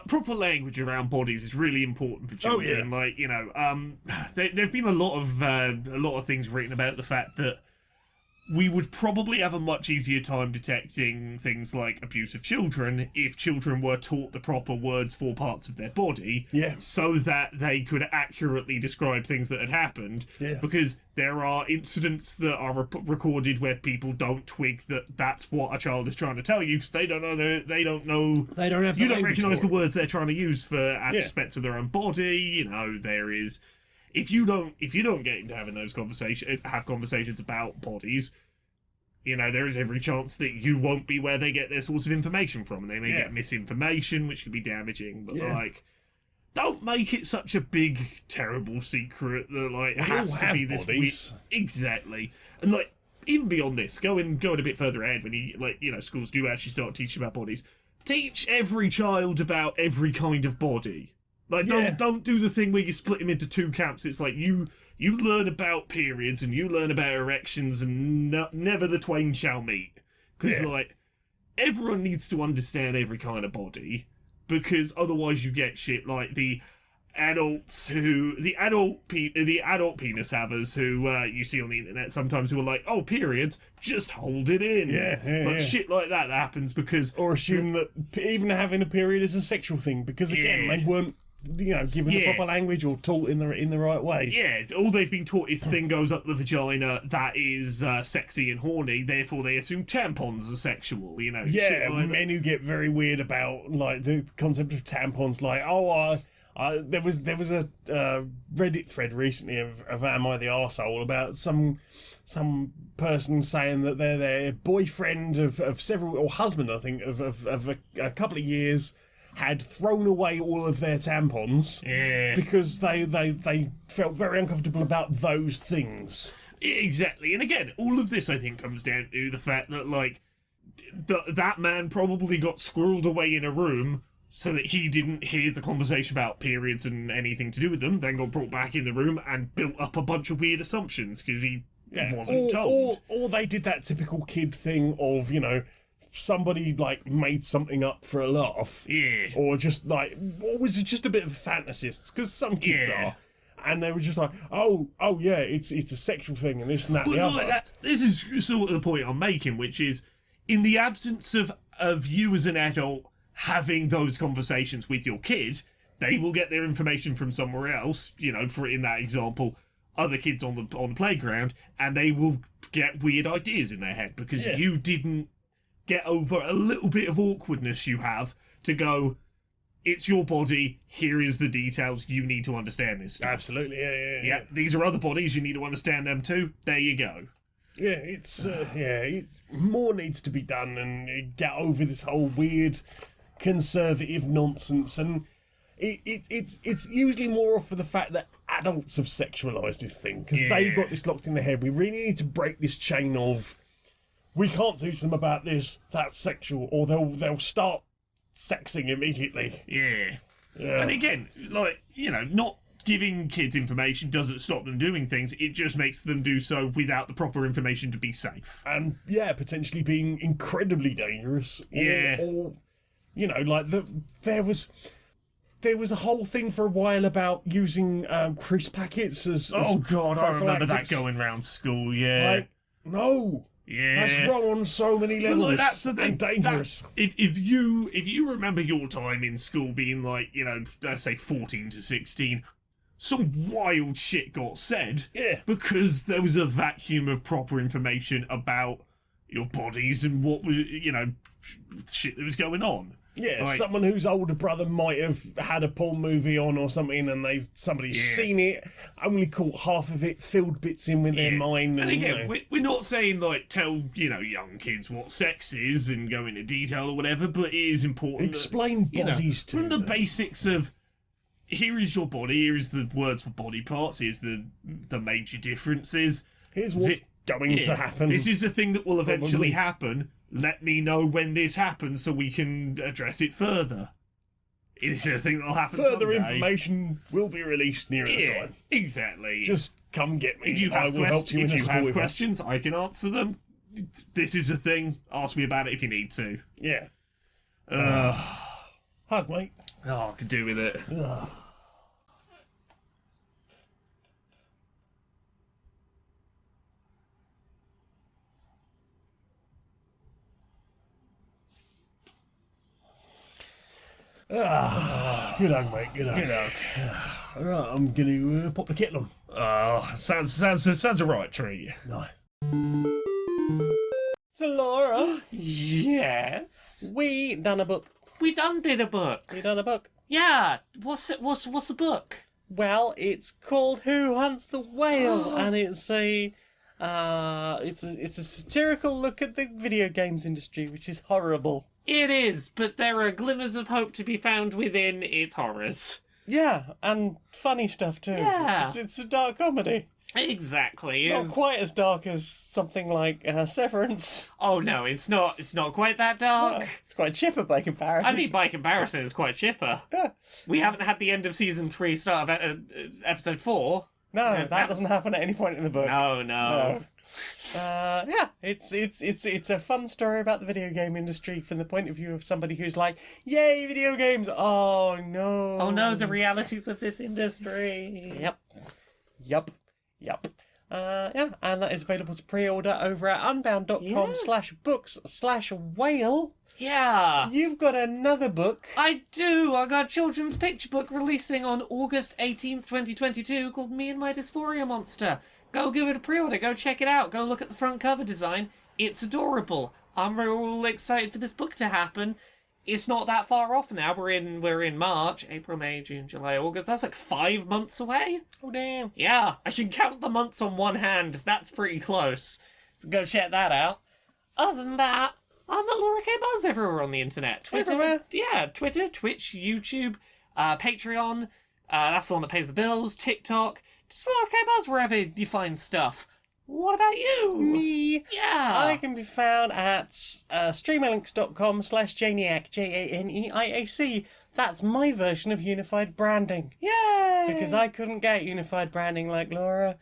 proper language around bodies is really important for children. There've been a lot of things written about the fact that we would probably have a much easier time detecting things like abuse of children if children were taught the proper words for parts of their body, so that they could accurately describe things that had happened. Because there are incidents that are recorded where people don't twig that that's what a child is trying to tell you, because they don't recognise the words they're trying to use for aspects of their own body. There is. If you don't get into having those conversations about bodies, there is every chance that you won't be where they get their source of information from, and they may get misinformation, which could be damaging. But don't make it such a big, terrible secret that it has to be this weird. Exactly, and even beyond this, going a bit further ahead when schools do actually start teaching about bodies. teach every child about every kind of body. Like, don't do the thing where you split them into two camps. It's like you learn about periods and you learn about erections, and never the twain shall meet. Because like, everyone needs to understand every kind of body, because otherwise you get shit like the adult penis havers who you see on the internet sometimes, who are like, oh, periods, just hold it in. Shit like that happens because, or assume that even having a period is a sexual thing, because again they weren't given the proper language or taught in the right way. Yeah, all they've been taught is thing goes up the vagina, that is sexy and horny, therefore they assume tampons are sexual, Yeah, like men who get very weird about like the concept of tampons, like, there was a Reddit thread recently of Am I the Arsehole about some person saying that their boyfriend of several, or husband I think of a couple of years, had thrown away all of their tampons because they felt very uncomfortable about those things. Exactly, and again, all of this I think comes down to the fact that like that man probably got squirreled away in a room so that he didn't hear the conversation about periods and anything to do with them, then got brought back in the room and built up a bunch of weird assumptions because he wasn't told. Or they did that typical kid thing of, somebody like made something up for a laugh. Yeah. Or just like, or was it just a bit of a fantasist? Because some kids are. And they were just like, oh yeah, it's a sexual thing and this and that and the other. This is sort of the point I'm making, which is, in the absence of you as an adult having those conversations with your kid, they will get their information from somewhere else, for in that example, other kids on the playground, and they will get weird ideas in their head because you didn't get over a little bit of awkwardness you have to go, it's your body, here is the details, you need to understand this stuff. Absolutely, yeah. These are other bodies, you need to understand them too. There you go. Yeah, it's more needs to be done, and get over this whole weird conservative nonsense, and it's usually more for the fact that adults have sexualized this thing because they've got this locked in their head. We really need to break this chain of, we can't teach them about this, that's sexual, or they'll start sexing immediately. Yeah. And again, like, not giving kids information doesn't stop them doing things, it just makes them do so without the proper information to be safe. And potentially being incredibly dangerous. Or like there was a whole thing for a while about using crisp packets as oh god, I remember that prophylactics. going round school. Like, no, that's wrong on so many levels. Well, that's the thing. And dangerous. If you remember your time in school being like, let's say 14 to 16, some wild shit got said. Yeah. Because there was a vacuum of proper information about your bodies and what was, shit that was going on. Yeah, like, someone whose older brother might have had a porn movie on or something, and somebody's seen it, only caught half of it, filled bits in with their mind. And again, we're not saying like tell young kids what sex is and go into detail or whatever, but it is important. Explain bodies to them. them. The basics of, here is your body, here is the words for body parts, here's the major differences. Here's what's going to happen. This is the thing that will eventually happen. Let me know when this happens so we can address it further. It's a thing that'll happen Further someday. Information will be released nearer the time. Exactly. Just come get me. If you have, questions, I can answer them. This is a thing. Ask me about it if you need to. Yeah. Hug, mate. Oh, I could do with it. Good hug, mate. Good hug. Right, I'm going to pop the kettle on. Sounds a right treat. Nice. So, Laura. Yes. We done a book. We did a book. We done a book. Yeah. What's a book? Well, it's called Who Hunts the Whale, and it's a satirical look at the video games industry, which is horrible. It is, but there are glimmers of hope to be found within its horrors. Yeah, and funny stuff too. Yeah. It's a dark comedy. Exactly. Not It's- quite as dark as something like Severance. Oh no, it's not. It's not quite that dark. It's quite chipper by comparison. I mean, by comparison, it's quite chipper. Yeah. We haven't had the end of season 3 start of episode 4. No, that doesn't happen at any point in the book. No. No. Yeah, it's a fun story about the video game industry from the point of view of somebody who's like, yay, video games! Oh no! Oh no, the realities of this industry. Yep. Yeah, and that is available to pre-order over at unbound.com/books/whale. Yeah. You've got another book. I do. I got a children's picture book releasing on August 18th, 2022 called Me and My Dysphoria Monster. Go give it a pre-order. Go check it out. Go look at the front cover design. It's adorable. I'm real excited for this book to happen. It's not that far off now. We're in March, April, May, June, July, August. That's like 5 months away. Oh damn. Yeah, I can count the months on one hand. That's pretty close. So go check that out. Other than that, I'm at Laura K. Buzz everywhere on the internet. Twitter, Everywhere? yeah, Twitter, Twitch, YouTube, Patreon. That's the one that pays the bills. TikTok. Just Laura K. Buzz wherever you find stuff. What about you? Me. Yeah. I can be found at streamerlinks.com/Janiac, JANEIAC. That's my version of unified branding. Yay! Because I couldn't get unified branding like Laura.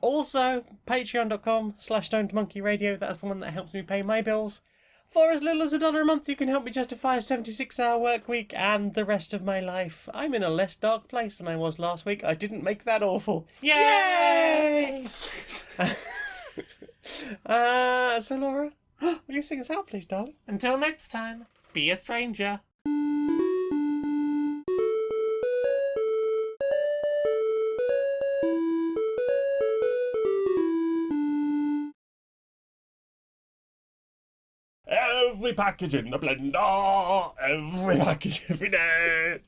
Also, patreon.com/stonedmonkeyradio. That's the one that helps me pay my bills. For as little as $1 a month, you can help me justify a 76-hour work week and the rest of my life. I'm in a less dark place than I was last week. I didn't make that awful. Yay! So Laura, will you sing us out, please, darling? Until next time, be a stranger. Every package in the blender, every package in it.